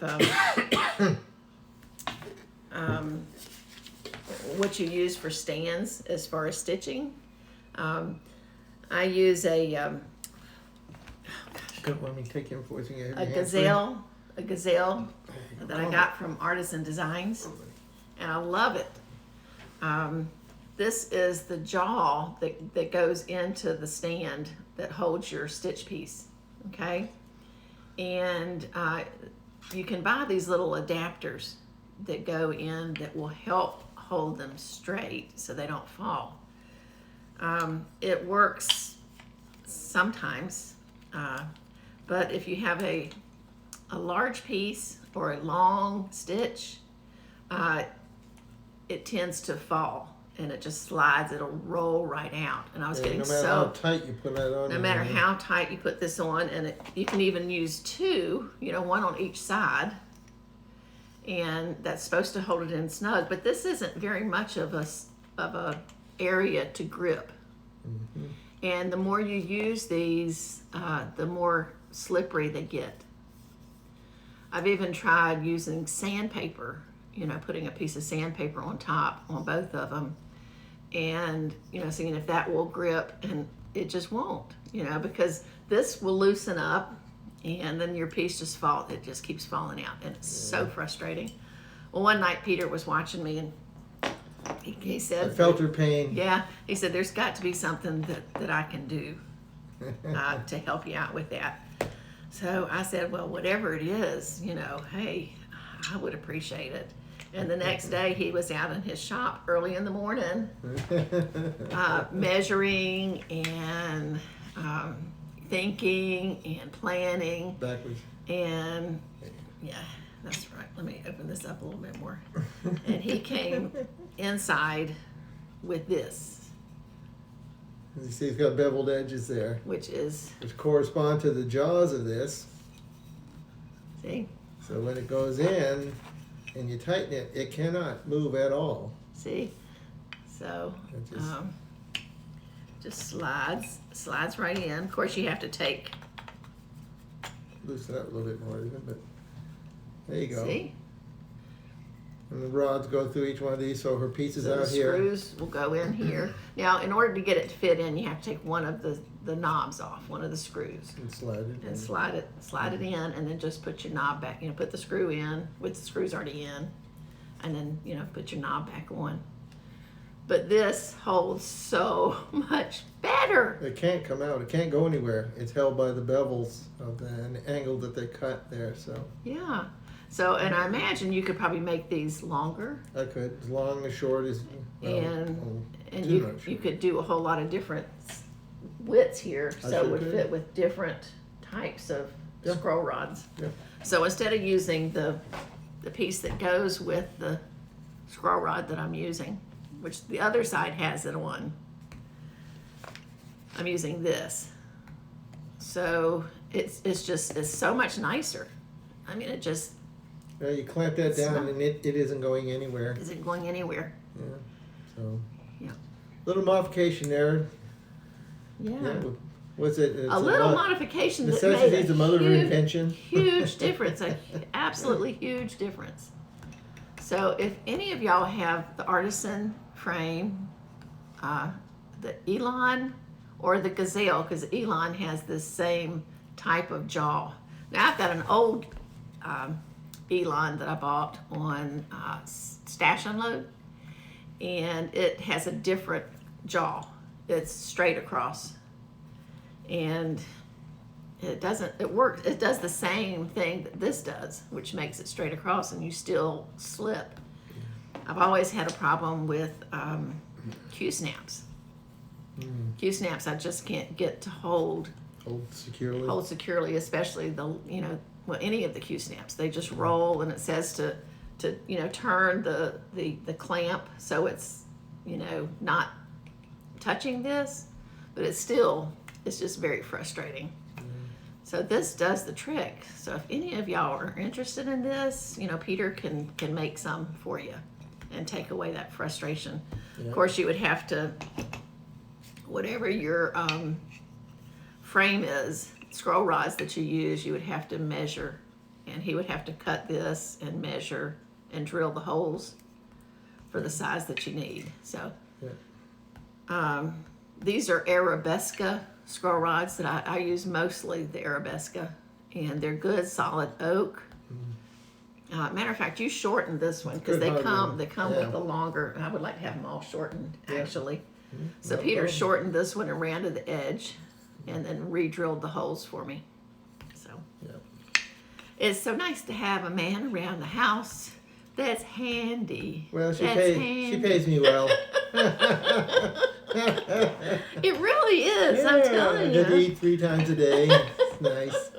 what you use for stands as far as stitching. I use a Don't let me take your voice again. a gazelle that I got from Artisan Designs, and I love it. This is the jaw that goes into the stand that holds your stitch piece, okay? And you can buy these little adapters that go in that will help hold them straight so they don't fall. It works sometimes, but if you have a large piece or a long stitch, it tends to fall. And it just slides, it'll roll right out. And I was getting no matter how tight you put that on. No matter how tight you put this on, and you can even use two, one on each side. And that's supposed to hold it in snug. But this isn't very much of a area to grip. And the more you use these, the more slippery they get. I've even tried using sandpaper, putting a piece of sandpaper on top on both of them, and seeing if that will grip, and it just won't, because this will loosen up, and then your piece it just keeps falling out, and it's so frustrating. Well, one night Peter was watching me, and he said, I felt your pain. Yeah, he said, there's got to be something that I can do to help you out with that. So I said, well, whatever it is, hey, I would appreciate it. And the next day he was out in his shop early in the morning, measuring and thinking and planning. Backwards. And yeah, that's right. Let me open this up a little bit more. And he came inside with this, As you see, it's got beveled edges there, which correspond to the jaws of this. see, So when it goes in and you tighten it, it cannot move at all. see, so It just- just slides right in. Of course, you have to take. Loosen up a little bit more even, but there you go. See, And the rods go through each one of these, so her pieces so the out here. screws will go in here. Now, in order to get it to fit in, you have to take one of the knobs off, one of the screws, And slide it. and slide it in, and then just put your knob back. You know, put the screw in with the screws already in, and then put your knob back on. But this holds so much better. It can't come out. It can't go anywhere. It's held by the bevels of the angle that they cut there. So Yeah. So, and I imagine you could probably make these longer, I could, as long as short as. and too you much. you could do a whole lot of different widths here, I so it sure would could. fit with different types of Yeah. scroll rods. Yeah. So instead of using the piece that goes with the scroll rod that I'm using, which the other side has it on, I'm using this. So it's so much nicer. I mean, it just Yeah, you clamp that It's down not- and it isn't going anywhere. isn't going anywhere. Yeah. So. Yeah. Little modification there. Yeah. Yeah. What's it? It's A little mo- modification that Necessity made is the mother of huge, invention. huge difference, a absolutely huge difference. So if any of y'all have the artisan frame, the Elon or the Gazelle, because Elon has this same type of jaw. Now I've got an old Elon that I bought on Stash Unload, and it has a different jaw. It's straight across, and it does the same thing that this does, which makes it straight across and you still slip. I've always had a problem with Q-snaps. Q-snaps I just can't get to hold securely, especially any of the Q-snaps. They just roll, and it says to turn the clamp so it's not touching this, but it's just very frustrating. So this does the trick. So if any of y'all are interested in this, Peter can make some for you and take away that frustration. Yeah. Of course, you would have to, whatever your frame is, scroll rods that you use, you would have to measure, and he would have to cut this and measure and drill the holes for the size that you need. So these are Arabesca scroll rods that I use, mostly the Arabesca, and they're good solid oak. Matter of fact, you shortened this one because they Good come hardwood. with the longer. I would like to have them all shortened, actually. So No Peter problem. shortened this one and ran to the edge, and then re-drilled the holes for me. So it's so nice to have a man around the house that's handy. Well, she That's pays me well. It really is. I'm I telling get to you. eat 3 times a day. It's nice.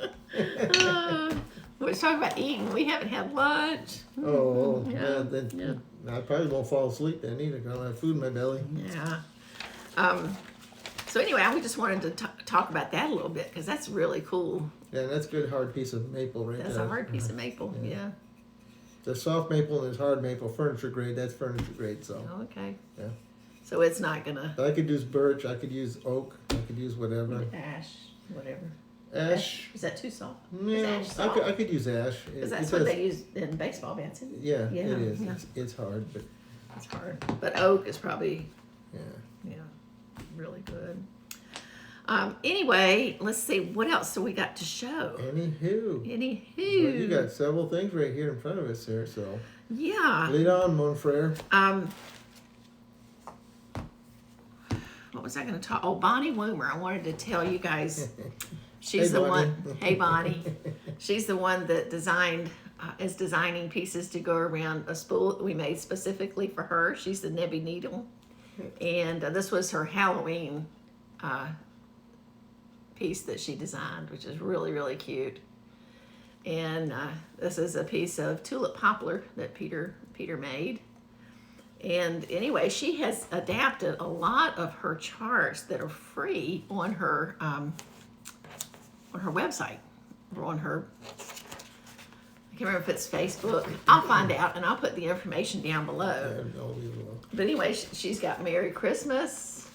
We're talking about eating. We haven't had lunch. Oh, Yeah, then I probably won't fall asleep then either, because I'll have food in my belly. Yeah. So anyway, we just wanted to talk about that a little bit because that's really cool. Yeah, that's a good hard piece of maple right That's there. a hard piece of maple. Yeah. There's soft maple and there's hard maple, furniture grade. That's furniture grade, so. Oh, okay. Yeah. So it's not gonna I could use birch, I could use oak, I could use whatever. ash, whatever. Ash. Is that too soft? No, Is ash soft? I could use ash. Because It that's does- what they use in baseball bats. Isn't it? Yeah, Yeah, it is. yeah. It's hard, but It's hard. But oak is probably yeah. really good. Anyway, let's see what else do we got to show. Anywho. Anywho. Well, you got several things right here in front of us there, so. Yeah. Lead on, mon frere. What was I going to talk? Oh, Bonnie Woomer. I wanted to tell you guys. She's Hey, the Bonnie. one. Hey, Bonnie. She's the one that is designing pieces to go around a spool that we made specifically for her. She's the Nebby Needle, and this was her Halloween piece that she designed, which is really, really cute. And this is a piece of tulip poplar that Peter made. And anyway, she has adapted a lot of her charts that are free on her website, or on her, I can't remember if it's Facebook. I'll find out and I'll put the information down below. But anyway, she's got Merry Christmas.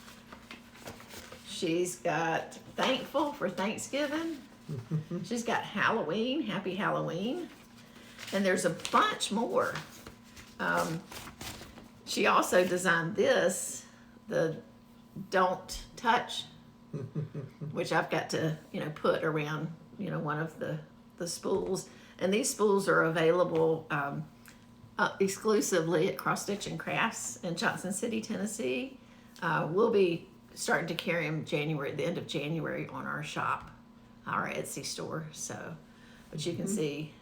She's got Thankful for Thanksgiving. She's got Halloween, Happy Halloween. And there's a bunch more. She also designed this, the Don't Touch, which I've got to, put around, one of the spools. And these spools are available exclusively at Cross Stitch and Crafts in Johnson City, Tennessee. We'll be starting to carry them the end of January on our shop, our Etsy store. So, but you can see.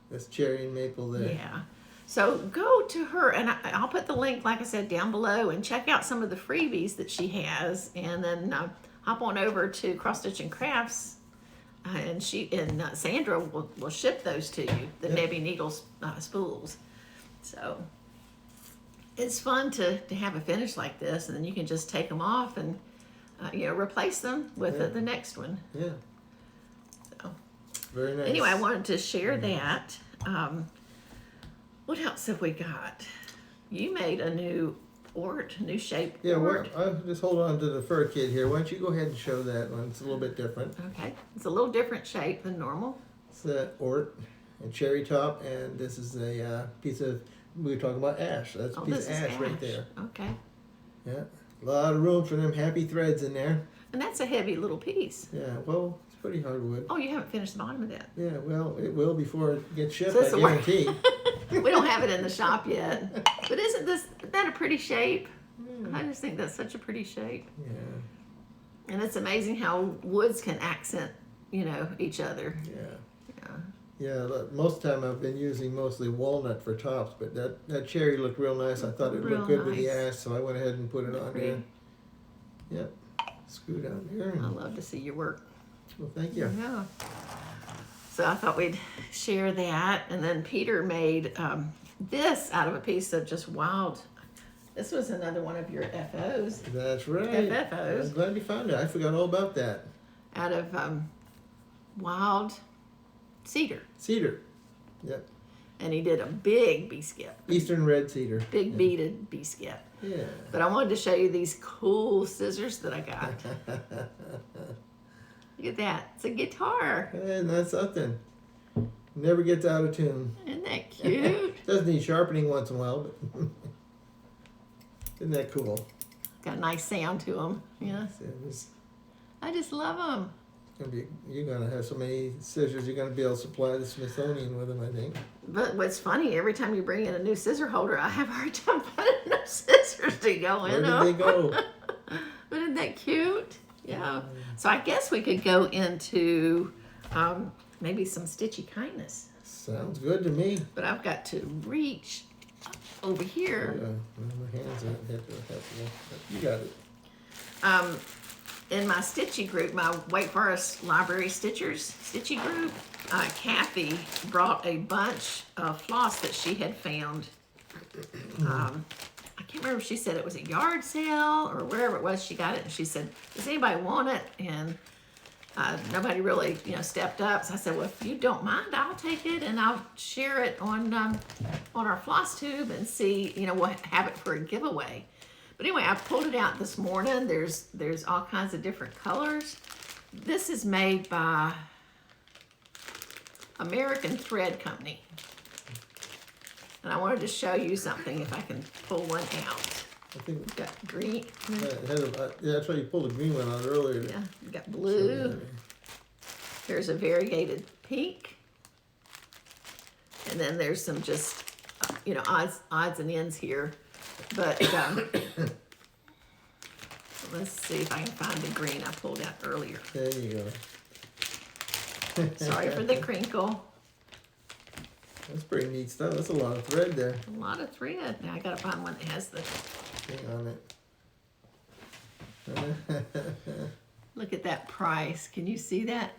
That's cherry and maple there. Yeah. So go to her, and I'll put the link, like I said, down below, and check out some of the freebies that she has, and then hop on over to Cross Stitch and Crafts, and Sandra will ship those to you, the Nebby Needles spools. So it's fun to have a finish like this, and then you can just take them off and replace them with the next one. Yeah. So very nice. Anyway, I wanted to share that. What else have we got? You made a new shape. Yeah, I'll just hold on to the fur kit here. Why don't you go ahead and show that one? It's a little bit different. Okay, it's a little different shape than normal. It's the Ort and cherry top, and this is a piece of, we were talking about ash. That's a piece of ash right there. Okay. Yeah, a lot of room for them happy threads in there. And that's a heavy little piece. Yeah, well, it's pretty hardwood. Oh, you haven't finished the bottom of that. Yeah, well, it will before it gets shipped, So I guarantee. We don't have it in the shop yet. But isn't that a pretty shape? I just think that's such a pretty shape. Yeah. And it's amazing how woods can accent, each other. Yeah. Yeah, most of the time I've been using mostly walnut for tops, but that cherry looked real nice. I thought it would look good with the ash, so I went ahead and put it on there. Yep. Screw down here. I love to see your work. Well, thank you. Yeah. So I thought we'd share that. And then Peter made this out of a piece of just wild. This was another one of your FOs. That's right. FFOs. I'm glad you found it. I forgot all about that. Out of wild cedar. Cedar. Yep. And he did a big bee skip. Eastern red cedar. Big beaded bee skip. Yeah. But I wanted to show you these cool scissors that I got. Look at that. It's a guitar. Hey, that's something. Never gets out of tune. Isn't that cute? Does need sharpening once in a while, but isn't that cool? Got a nice sound to them. Yeah. I just love them. You're gonna have so many scissors. You're gonna be able to supply the Smithsonian with them, I think. But what's funny, every time you bring in a new scissor holder, I have a hard time finding enough scissors to go in them. Where did they go? But isn't that cute? Yeah. So I guess we could go into maybe some Stitchy kindness. Sounds good to me. But I've got to reach over here. Yeah, my hands are helpful. You got it. In my Stitchy group, my Wake Forest Library Stitchy group, Kathy brought a bunch of floss that she had found. I can't remember if she said it was a yard sale or wherever it was she got it. And she said, does anybody want it? And nobody really, stepped up. So I said, well, if you don't mind, I'll take it and I'll share it on our FlossTube and see, we'll have it for a giveaway. But anyway, I pulled it out this morning. There's all kinds of different colors. This is made by American Thread Company. And I wanted to show you something if I can pull one out. I think We've got green. that's why you pulled the green one out earlier. Yeah, we've got blue. There's a variegated pink. And then there's some just, odds and ends here. But let's see if I can find the green I pulled out earlier. There you go. Sorry for the crinkle. That's pretty neat stuff. That's a lot of thread there. A lot of thread. Now I gotta find one that has the. Hang on it. Look at that price. Can you see that?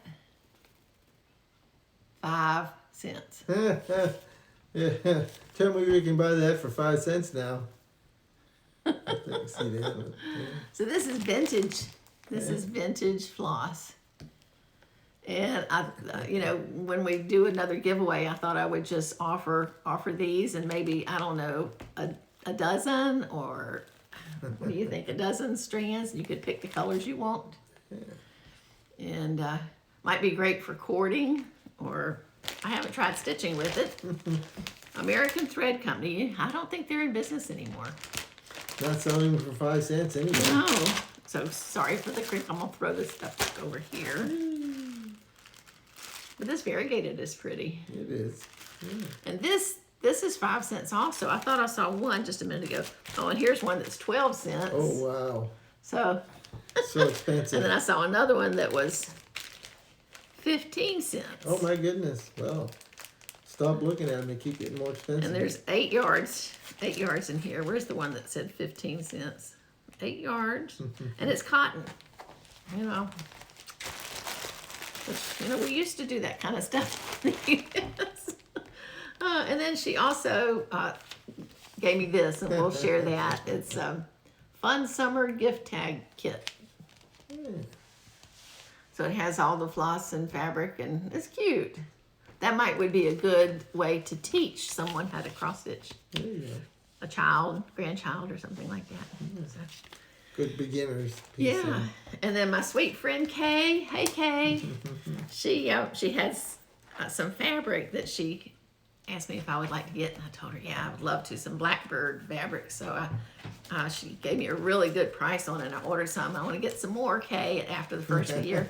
5 cents. Yeah. Tell me we can buy that for 5 cents now. I think, see that one. Yeah. So this is vintage. This is vintage floss. And I, you know, when we do another giveaway, I thought I would just offer these and maybe, I don't know, a dozen, or what do you think? A dozen strands. You could pick the colors you want. Yeah. And might be great for cording, or I haven't tried stitching with it. American Thread Company. I don't think they're in business anymore. Not selling for 5 cents anyway. No. So sorry for the crick. I'm gonna throw this stuff back over here. But this variegated is pretty. It is. Yeah. And this is 5 cents also. I thought I saw one just a minute ago. Oh, and here's one that's 12 cents. Oh, wow. So expensive. and then I saw another one that was 15 cents. Oh my goodness. Well, stop looking at them. They keep getting more expensive. And there's 8 yards. 8 yards in here. Where's the one that said 15 cents? 8 yards. And it's cotton. You know. Which, you know, we used to do that kind of stuff. And then she also gave me this, and we'll share that. It's a Fun Summer Gift Tag Kit. So it has all the floss and fabric, and it's cute. That would be a good way to teach someone how to cross stitch. There you go. A child, grandchild, or something like that. So, good beginners piece. yeah. And then my sweet friend Kay. Hey Kay. She has some fabric that she asked me if I would like to get, and I told her, yeah, I would love to. Some blackbird fabric. So she gave me a really good price on it, and I ordered some. I want to get some more, Kay, after the first of the year.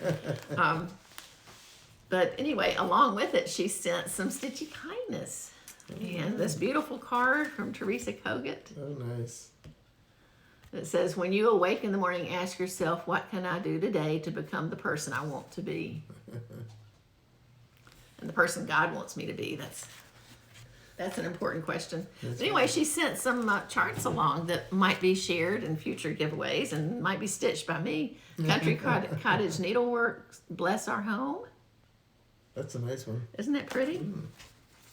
But anyway, along with it, she sent some Stitchy kindness. And this beautiful card from Teresa Kogut. Oh, nice. It says, when you awake in the morning, ask yourself, what can I do today to become the person I want to be? And the person God wants me to be. That's an important question. But anyway, she sent some charts along that might be shared in future giveaways and might be stitched by me. Country Cottage Needlework, Bless Our Home. That's a nice one. Isn't that pretty?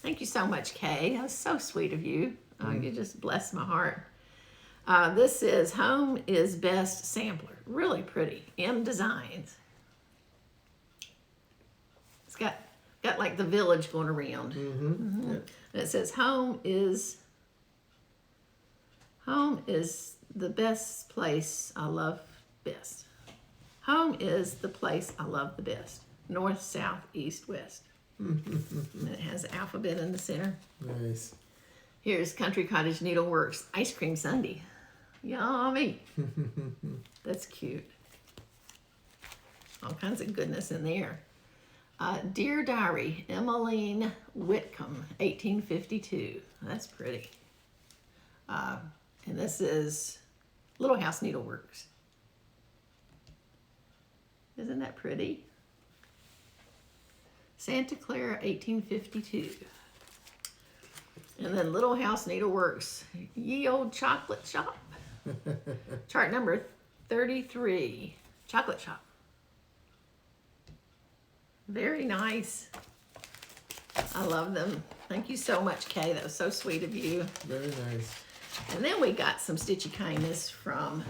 Thank you so much, Kay. That was so sweet of you. You just blessed my heart. This is Home is Best Sampler. Really pretty. M Designs. It's got like the village going around. Yep. And it says home is the best place I love best. Home is the place I love the best. North, south, east, west. And it has the alphabet in the center. Nice. Here's Country Cottage Needleworks Ice Cream Sundae. Yummy. That's cute. All kinds of goodness in there. Dear Diary, Emmeline Whitcomb, 1852. That's pretty. And this is Little House Needleworks. Isn't that pretty? Santa Clara, 1852. And then Little House Needleworks, Ye Old Chocolate Shop. Chart number 33, Chocolate Shop. Very nice. I love them. Thank you so much, Kay. That was so sweet of you. Very nice. And then we got some Stitchy kindness from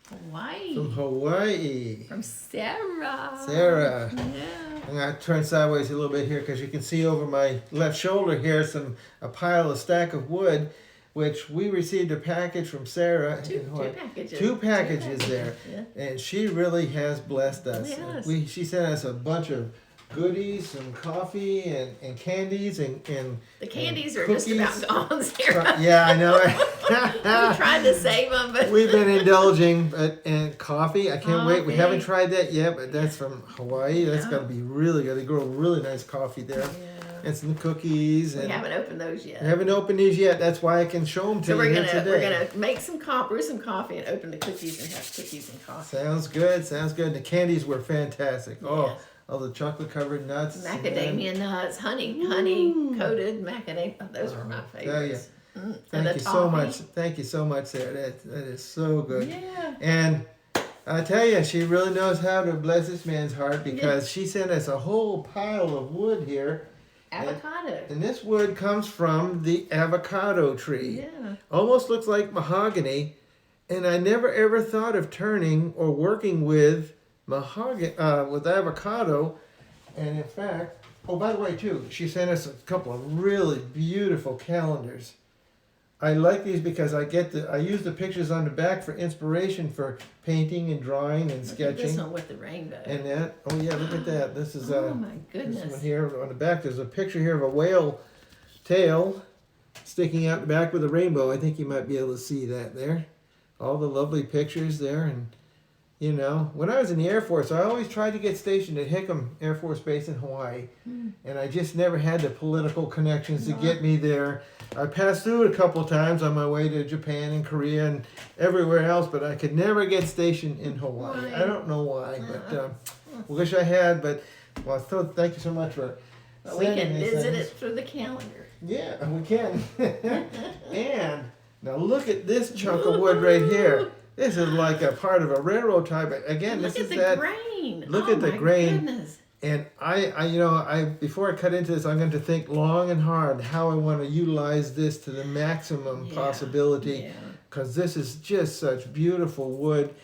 Hawaii. From Hawaii. From Sarah. Sarah. Yeah. I'm going to turn sideways a little bit here because you can see over my left shoulder here a stack of wood, which we received a package from Sarah. Two packages. Two packages there. Yeah. And she really has blessed us. Yes. She sent us a bunch of goodies, some coffee and candies and The candies and are just about gone, Sarah. Yeah, I know. We tried to save them, but we've been indulging in coffee. I can't wait. We Coffee. haven't tried that yet, but that's from Hawaii. That's Yeah. got to be really good. They grow really nice coffee there. Yeah. And some cookies. We And haven't opened those yet. we haven't opened these yet. That's why I can show them to So you we're here gonna today. make some brew some coffee and open the cookies and have cookies and coffee. Sounds good. Sounds good. The candies were fantastic. Oh, Yes. all the chocolate covered nuts. Macadamia nuts, honey coated macadamia. Those were my favorites. And Thank the you so toffee. much. Thank you so much, Sarah. That is so good. Yeah. And I tell you, she really knows how to bless this man's heart because she sent us a whole pile of wood here. Avocado. And this wood comes from the avocado tree. Yeah. Almost looks like mahogany. And I never ever thought of turning or working with mahogany, with avocado. And in fact, oh, by the way, too, she sent us a couple of really beautiful calendars. I like these because I use the pictures on the back for inspiration for painting and drawing and Look at sketching. this one with the rainbow. And that, oh yeah, look at that. This is Oh my this goodness. one here on the back. There's a picture here of a whale tail sticking out the back with a rainbow. I think you might be able to see that there. All the lovely pictures there, and you know, when I was in the Air Force, I always tried to get stationed at Hickam Air Force Base in Hawaii, and I just never had the political connections to get me there. I passed through it a couple of times on my way to Japan and Korea and everywhere else, but I could never get stationed in Hawaii. Why? I don't know why, but wish I had. But well, so thank you so much for But we can sending these visit things. it through the calendar. Yeah, we can. And now look at this chunk of wood right here. This is like a part of a railroad tie, but again, Look this at is the that. grain. Look Oh at the my grain. Goodness. And I before I cut into this, I'm going to think long and hard how I want to utilize this to the maximum Yeah, possibility, yeah. because this is just such beautiful wood,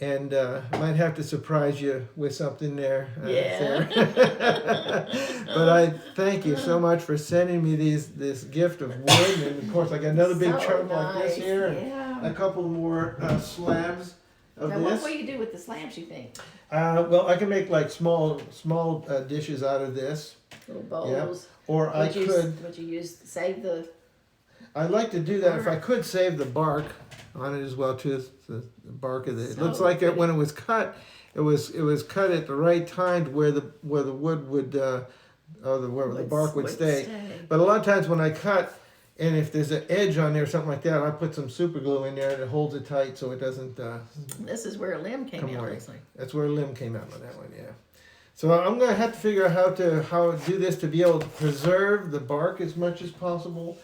and I might have to surprise you with something there. Yeah. Sarah. But I thank you so much for sending me this gift of wood, and of course I got another big So chunk like this nice, here, and yeah. a couple more slabs of Now, this. what will you do with the slabs, you think? Well, I can make like small dishes out of this, Little bowls? or I Would you, could. would you save the... I'd like to do that if I could save the bark on it as well too. The bark of it. It So looks like pretty. when it was cut, it was cut at the right time to where the wood would where the bark would stay. But a lot of times when I cut, and if there's an edge on there or something like that, I put some super glue in there and it holds it tight so it doesn't This is where a limb came come out, away. looks like. That's where a limb came out on that one, yeah. So I'm gonna have to figure out how to do this to be able to preserve the bark as much as possible,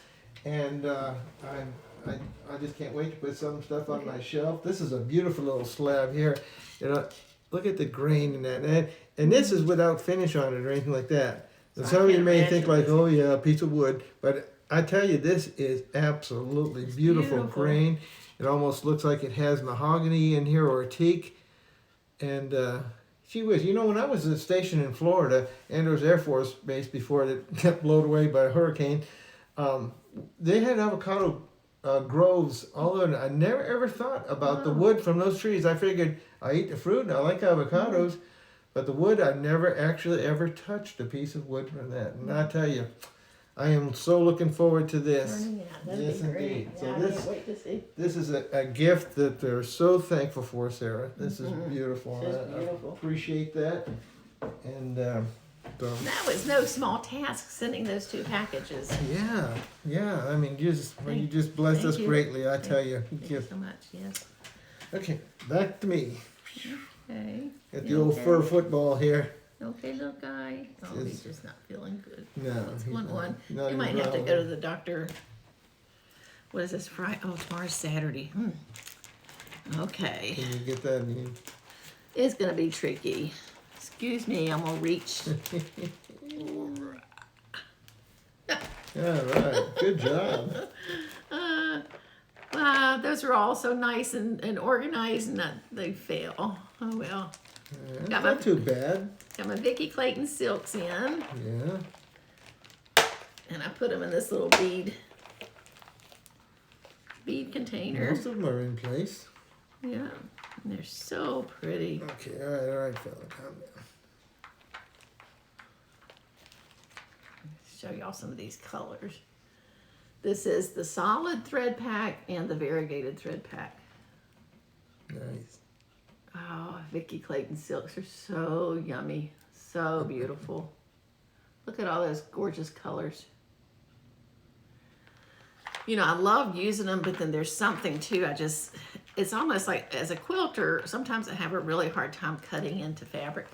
and I just can't wait to put some stuff on my shelf. This is a beautiful little slab here. You know, look at the grain in that, and this is without finish on it or anything like that. And So I some of you can't may imagine think like, this. oh yeah, a piece of wood, but I tell you, this is absolutely beautiful beautiful. grain. It almost looks like it has mahogany in here or teak. And gee whiz, you know, when I was stationed in Florida, Andrews Air Force Base, before it got blown away by a hurricane, they had avocado groves all over. I never ever thought about the wood from those trees. I figured I eat the fruit and I like avocados, but the wood, I never actually ever touched a piece of wood from that. And I tell you, I am so looking forward to this. Turning out. That'd Yes, be great. indeed. Yeah, So I this- can't wait to see. This is a gift that they're so thankful for, Sarah. This is beautiful. It's I beautiful. appreciate that. And so, That was no small task, sending those two packages. yeah. I mean, you just blessed Thank us you. greatly. I tell you. Thank you so much, yes. Okay, back to me. Okay. Got the You old okay? fur football here. Okay, little guy. Oh, It's- he's just not feeling good. No, It's he's 1-1. not You even might have to growling. go to the doctor. What is this, Friday? Oh, tomorrow's Saturday. Okay. Can you get that? You- It's going to be tricky. Excuse me, I'm going to reach. Yeah, right. Good job. Those are all so nice and organized, and they fail. Oh, well. Yeah, Got not my- too bad. Got my Vicky Clayton silks in, Yeah. and I put them in this little bead container. Most of them are in place. Yeah, and they're so pretty. Okay, all right, fella, calm down. Show y'all some of these colors. This is the solid thread pack and the variegated thread pack. Nice. Oh, Vicky Clayton silks are so yummy, so beautiful. Look at all those gorgeous colors. You know, I love using them, but then there's something too. It's almost like as a quilter, sometimes I have a really hard time cutting into fabric.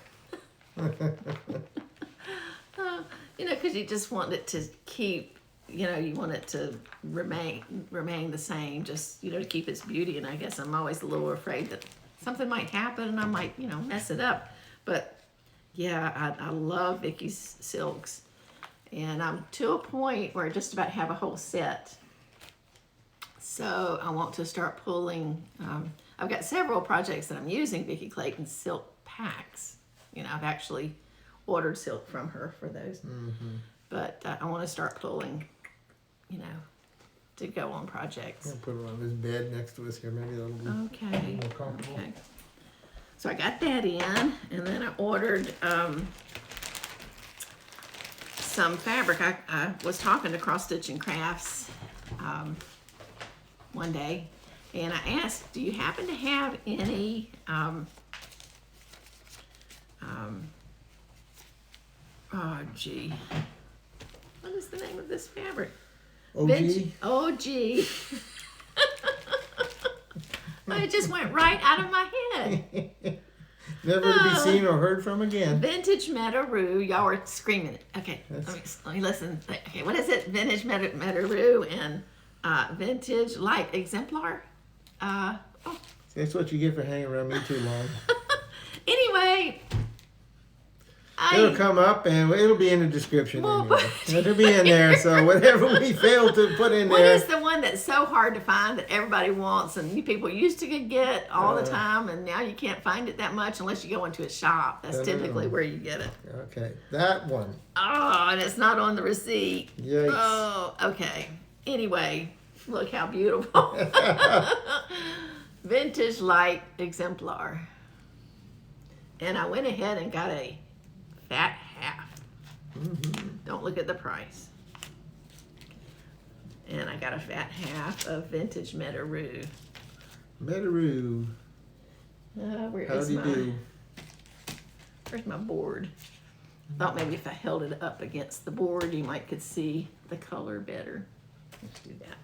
You know, because you just want it to keep, you know, you want it to remain the same, just, you know, to keep its beauty. And I guess I'm always a little afraid that something might happen and I might, you know, mess it up. But yeah, I love Vicky's silks. And I'm to a point where I just about have a whole set. So I want to start pulling. I've got several projects that I'm using Vicki Clayton silk packs. You know, I've actually ordered silk from her for those. Mm-hmm. But I want to start pulling, you know, to go on projects. I'll put it on this bed next to us here. Maybe that'll be Okay. more comfortable. Okay. So I got that in, and then I ordered some fabric. I was talking to Cross Stitch and Crafts one day, and I asked, do you happen to have any oh gee, what is the name of this fabric? OG? OG. It just went right out of my head. Never to be seen or heard from again. Vintage Metaroo. Y'all were screaming it. Okay, let me listen. Okay, what is it? Vintage Metaroo and vintage light exemplar. That's what you get for hanging around me too long. Anyway, It'll come up and it'll be in the description Well, anyway. It'll be in there, so whatever we fail to put in what there. is the one that's so hard to find that everybody wants and you people used to get all the time, and now you can't find it that much unless you go into a shop. That's typically where you get it. Okay, that one. Oh, and it's not on the receipt. Yikes. Oh, okay. Anyway, look how beautiful. Vintage light exemplar. And I went ahead and got a fat half. Mm-hmm. Don't look at the price. And I got a fat half of vintage Metaroo. Metaroo. Where How is do you my? do? Where's my board? Thought maybe if I held it up against the board, you might could see the color better. Let's do that.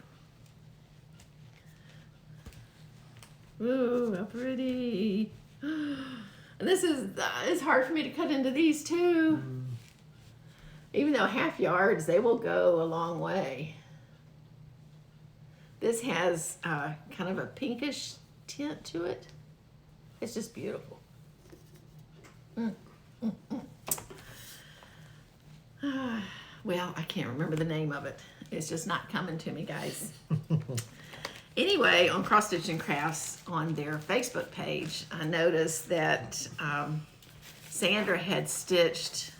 Ooh, how pretty! And this is it's hard for me to cut into these too. Even though half yards, they will go a long way. This has kind of a pinkish tint to it. It's just beautiful. Well, I can't remember the name of it. It's just not coming to me, guys. Anyway, on Cross Stitch and Crafts, on their Facebook page, I noticed that Sandra had stitched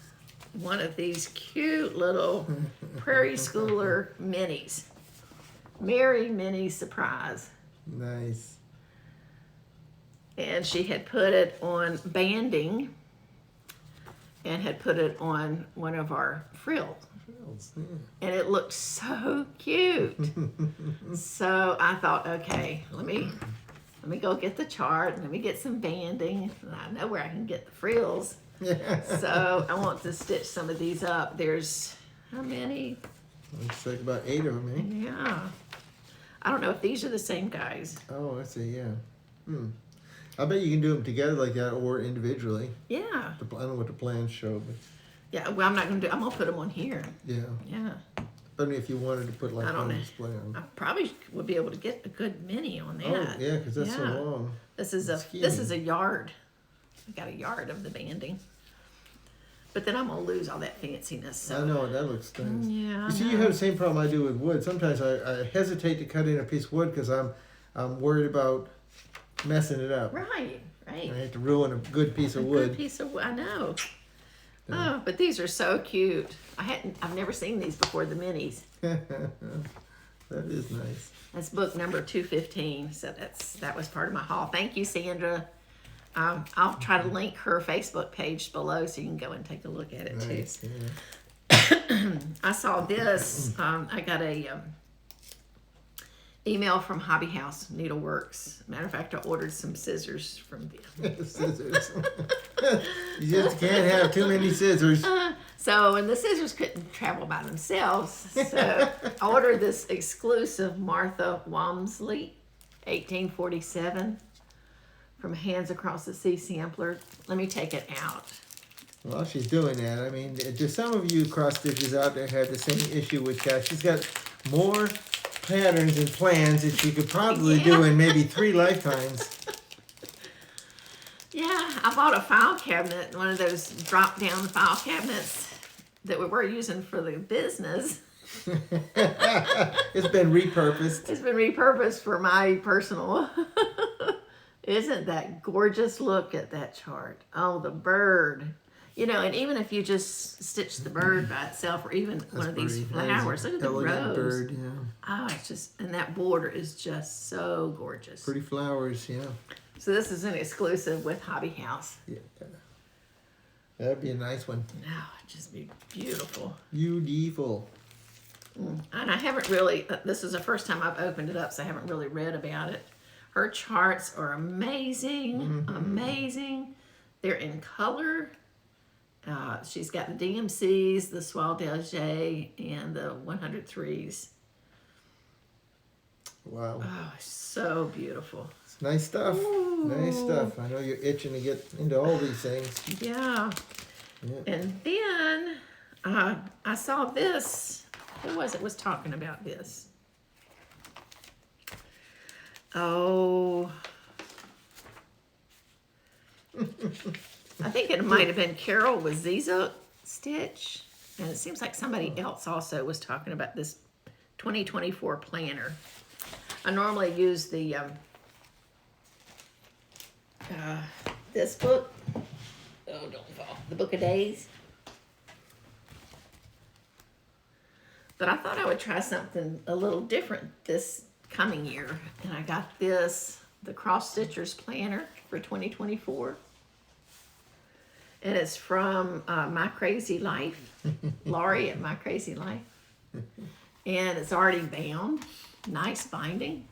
one of these cute little Prairie Schooler minis. Merry Mini Surprise. Nice. And she had put it on banding and had put it on one of our frills. And it looked so cute. So I thought, okay, let me go get the chart. Let me get some banding. I know where I can get the frills. So I want to stitch some of these up. There's how many? Looks like about 8 of them, eh? Yeah. I don't know if these are the same guys. Oh, I see, yeah. I bet you can do them together like that or individually. Yeah. I don't know what the plans show, but Yeah, well, I'm going to put them on here. yeah. Yeah. But I mean, if you wanted to put like I don't on know. display on. I probably would be able to get a good mini on that. Oh, yeah, because that's so Yeah. long. This is a yard. I got a yard of the banding. But then I'm gonna lose all that fanciness. So. I know, that looks nice. Yeah. You see, you have the same problem I do with wood. Sometimes I hesitate to cut in a piece of wood because I'm worried about messing it up. Right. I hate to ruin a good piece of wood. Good piece of wood. I know. Oh, but these are so cute. I've never seen these before. The minis. That is nice. That's book number 215. So that was part of my haul. Thank you, Sandra. I'll try to link her Facebook page below so you can go and take a look at it Nice, too. yeah. I saw this. I got a email from Hobby House Needleworks. Matter of fact, I ordered some scissors from them. Scissors. You just can't have too many scissors. And the scissors couldn't travel by themselves. So I ordered this exclusive Martha Walmsley, 1847, from Hands Across the Sea sampler. Let me take it out. While she's doing that, I mean, just some of you cross stitches out there have the same issue with Kat. She's got more patterns and plans that she could probably do in maybe 3 lifetimes. Yeah, I bought a file cabinet, one of those drop-down file cabinets, that we were using for the business. It's been repurposed. It's been repurposed for my personal. Isn't that gorgeous? Look at that chart. Oh, the bird. You know, and even if you just stitch the bird by itself, or even one of these flowers, look at the rose. Bird, yeah. Oh, it's just, and that border is just so gorgeous. Pretty flowers, yeah. So this is an exclusive with Hobby House. Yeah. That'd be a nice one. No, it'd just be beautiful. Beautiful. And I haven't really, this is the first time I've opened it up, so I haven't really read about it. Her charts are amazing, amazing. They're in color. She's got the DMCs, the Soie d'Alger, and the 103s. Wow. Oh, so beautiful. It's nice stuff. Ooh. Nice stuff. I know you're itching to get into all these things. Yeah. Yeah. And then I saw this. Who was talking about this? Oh. I think it might have been Carol with Ziza Stitch. And it seems like somebody else also was talking about this 2024 planner. I normally use the this book. Oh, don't fall. The Book of Days. But I thought I would try something a little different this coming year. And I got this, the Cross Stitchers Planner for 2024. And it's from My Crazy Life, Laurie at My Crazy Life. And it's already bound, nice binding.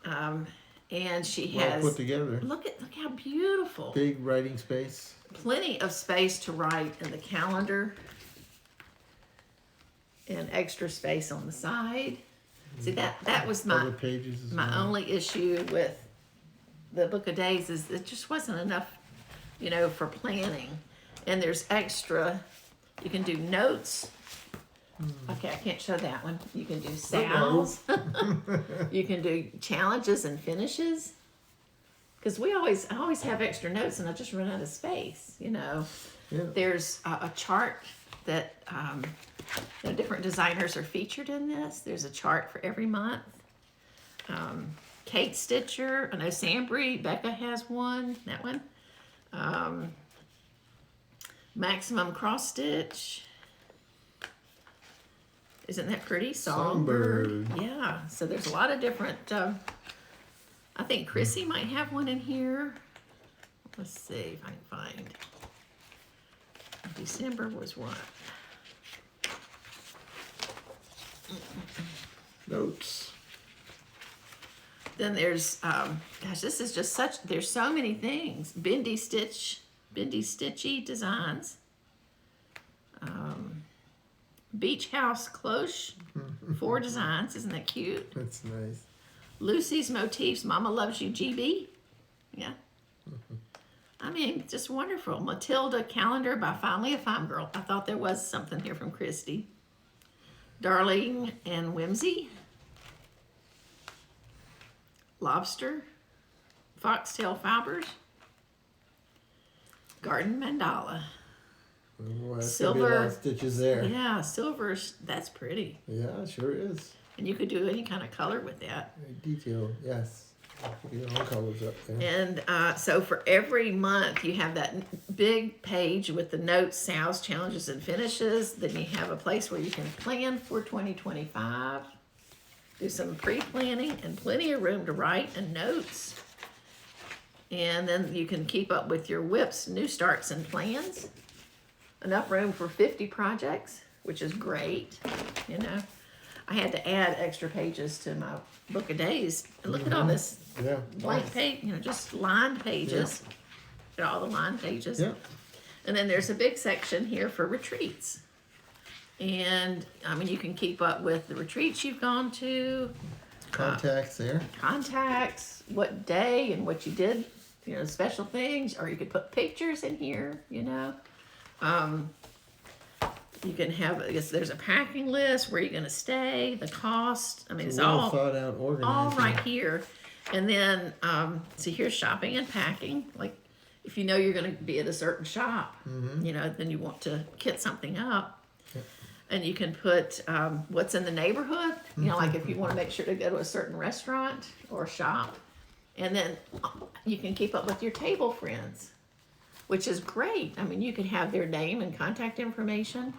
And she has well put together. Look how beautiful. Big writing space. Plenty of space to write in the calendar. And extra space on the side. See, that was my Other pages as my well. only issue with the Book of Days is it just wasn't enough, you know, for planning. And there's extra. You can do notes. Okay, I can't show that one. You can do sales. You can do challenges and finishes. Because I always have extra notes and I just run out of space, you know. Yeah. There's a chart that you know, different designers are featured in this. There's a chart for every month. Kate Stitcher, I know Sambry, Becca has one, that one. Maximum Cross Stitch. Isn't that pretty? Songbird. Yeah, so there's a lot of different, I think Chrissy might have one in here. Let's see if I can find. December was what? Notes. Then there's, gosh, this is just such, there's so many things. Bendy Stitchy Designs. Beach House Cloche, 4 designs. Isn't that cute? That's nice. Lucy's Motifs, Mama Loves You GB. Yeah. I mean, just wonderful. Matilda Calendar by Finally a Fine Girl. I thought there was something here from Christy. Darling and Whimsy. Lobster. Foxtail Fibers. Garden Mandala. Oh, that's Silver. gonna be a lot of stitches there. Yeah, silver, that's pretty. Yeah, it sure is. And you could do any kind of color with that. Very detailed, yes. You get all colors up there. And so for every month, you have that big page with the notes, sales, challenges, and finishes. Then you have a place where you can plan for 2025. Do some pre-planning and plenty of room to write and notes. And then you can keep up with your whips, new starts, and plans. Enough room for 50 projects, which is great, you know. I had to add extra pages to my Book of Days. And look at all this Yeah. blank page, you know, just lined pages. Got all the lined pages. Yeah. And then there's a big section here for retreats. And, I mean, you can keep up with the retreats you've gone to. Contacts there. Contacts, what day and what you did, you know, special things. Or you could put pictures in here, you know. You can have, I guess there's a packing list, where you're going to stay, the cost. I mean, it's well all thought out, organized. all right here. And then, so here's shopping and packing. Like, if you know you're going to be at a certain shop, Mm-hmm. you know, then you want to kit something up. Yep. And you can put what's in the neighborhood, you know, like if you want to make sure to go to a certain restaurant or shop. And then you can keep up with your table friends, which is great. I mean, you can have their name and contact information.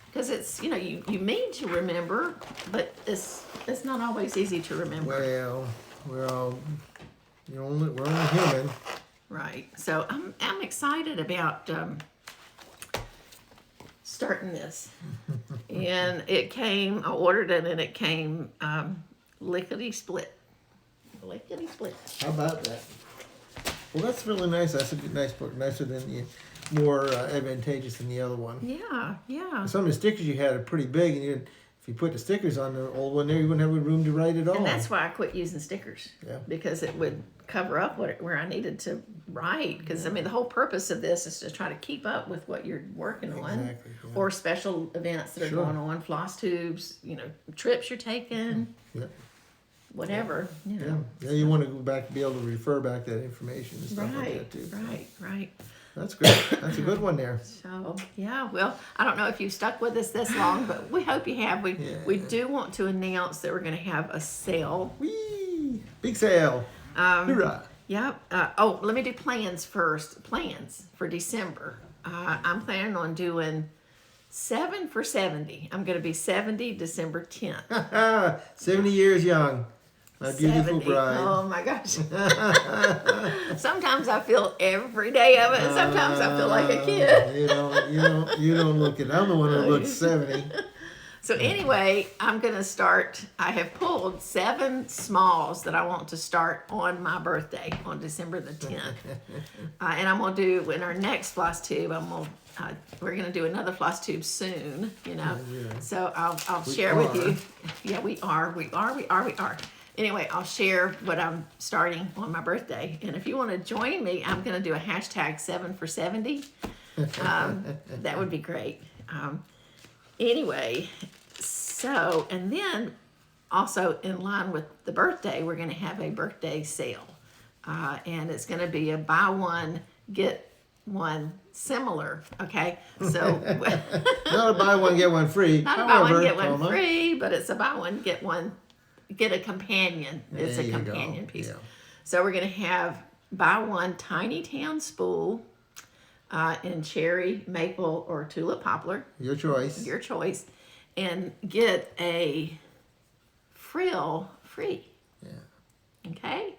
Because it's, you know, you mean to remember, but it's not always easy to remember. Well, we're only human. Right. So I'm excited about starting this. And I ordered it and it came lickety-split. Lickety-split. How about that? Well, that's really nice. That's a good, nice book. Nicer than more advantageous than the other one. Yeah, yeah. Some of the stickers you had are pretty big, and if you put the stickers on the old one there, you wouldn't have room to write at all. And that's why I quit using stickers. Yeah. Because it would cover up where I needed to write. Because, I mean, the whole purpose of this is to try to keep up with what you're working on. Exactly, yeah. Or special events that are Sure. going on, FlossTubes, you know, trips you're taking, Yeah. whatever, you know. Yeah, you want to go back, be able to refer back that information and stuff like Right, that too. right. That's great. That's a good one there. So, yeah, well, I don't know if you've stuck with us this long, but we hope you have. We do want to announce that we're going to have a sale. Whee! Big sale. Hoorah. Yep. Let me do plans first. Plans for December. I'm planning on doing 7 for 70. I'm going to be 70 December 10th. 70 years young. My beautiful 70. bride. Oh my gosh. Sometimes I feel every day of it, and sometimes I feel like a kid. You don't look it. I'm the one who looks 70. So anyway, I'm going to start. I have pulled 7 smalls that I want to start on my birthday on December the 10th. And I'm going to do, in our next FlossTube, we're going to do another FlossTube soon, you know. Yeah. So I'll share with you. Yeah, we are. Anyway, I'll share what I'm starting on my birthday. And if you want to join me, I'm going to do a hashtag 7 for 70. That would be great. Anyway, so, and then also in line with the birthday, we're going to have a birthday sale. And it's going to be a buy one, get one similar, okay? So, Not a buy one, get one free. not a buy one, get one free, but it's a buy one, get one, get a companion. It's There a you companion go. piece. Yeah. So we're going to have buy one Tiny Town Spool in cherry, maple, or tulip poplar. Your choice. Your choice, and get a frill free. Yeah. Okay,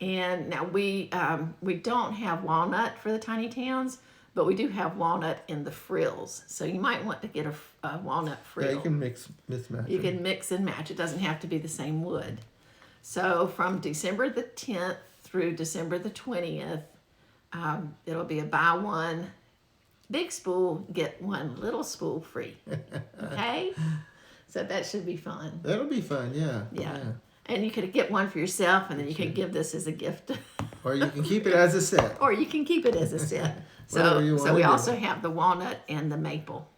and now we don't have walnut for the tiny towns, but we do have walnut in the frills. So you might want to get a walnut frill. Yeah, you can mismatch. You can mix and match. It doesn't have to be the same wood. So from December the 10th through December the 20th, it'll be a buy one big spool, get one little spool free. Okay? So that should be fun. That'll be fun, yeah. Yeah. And you could get one for yourself, and then you could give this as a gift. Or you can keep it as a set. Or you can keep it as a set. Whatever you So wanna we do. also have the walnut and the maple.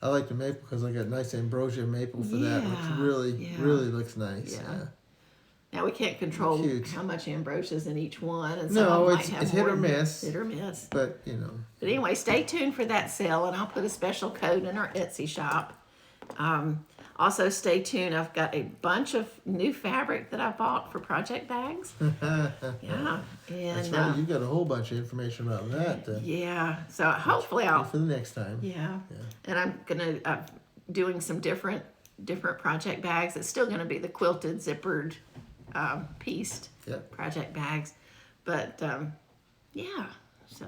I like the maple because I got nice ambrosia maple for that, which Yeah, really, yeah. really looks nice. Yeah. Yeah. Now we can't control Cute. how much ambrosia is in each one, and No, some of them it's- might have it's hit more or than- miss. Hit or miss. But, you know. But anyway, stay tuned for that sale, and I'll put a special code in our Etsy shop. Also, stay tuned. I've got a bunch of new fabric that I bought for project bags. Yeah, That's and right. You got a whole bunch of information about that. yeah. So hopefully I'll For the next time. yeah. And I'm gonna doing some different project bags. It's still gonna be the quilted zippered pieced Yep. project bags, but yeah. So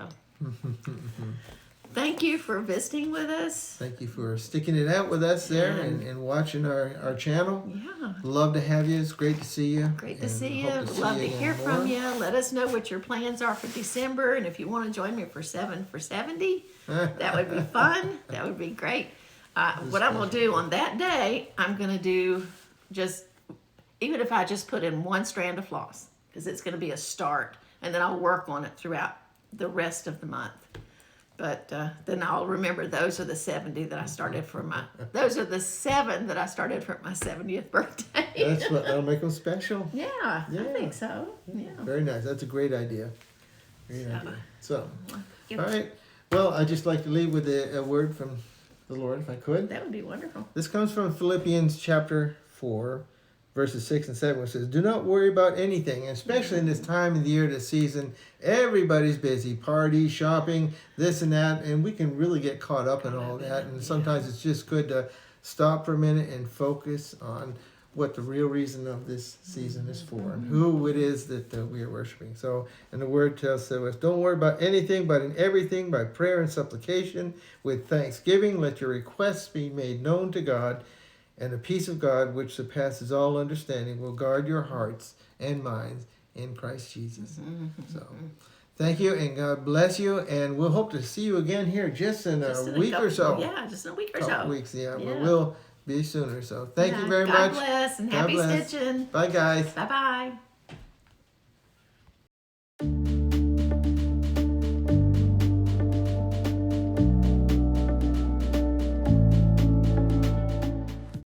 thank you for visiting with us. Thank you for sticking it out with us there And- and watching our channel. Yeah. Love to have you. It's great to see you. Great to and see you. hope Love to again hear more. from you. Let us know what your plans are for December, and if you want to join me for 7 for 70, that would be fun. That would be great. What I'm going to do on that day, I'm going to do just, even if I just put in one strand of floss, because it's going to be a start, and then I'll work on it throughout the rest of the month. But then I'll remember those are the 70 that I started for those are the 7 that I started for my 70th birthday. That'll make them special. Yeah, I Yeah. think so. Yeah. Very nice. That's a great idea. Great idea. So, Give- all right. Well, I'd just like to leave with a word from the Lord, if I could. That would be wonderful. This comes from Philippians chapter 4, verses 6 and 7, which says, "Do not worry about anything," especially in this time of the year, this season. Everybody's busy, parties, shopping, this and that, and we can really get caught up in all that. And sometimes it's just good to stop for a minute and focus on what the real reason of this season is for and who it is that we are worshiping. So, and the word tells us, "Don't worry about anything, but in everything, by prayer and supplication, with thanksgiving, let your requests be made known to God, and the peace of God, which surpasses all understanding, will guard your hearts and minds in Christ Jesus." So, thank you, and God bless you, and we'll hope to see you again here just in a week or so. Yeah, just in a week or Couple so. weeks, yeah, Yeah. but we'll be sooner. So, thank you Yeah. very God much. bless and God happy bless. stitching. Bye, guys. Bye-bye.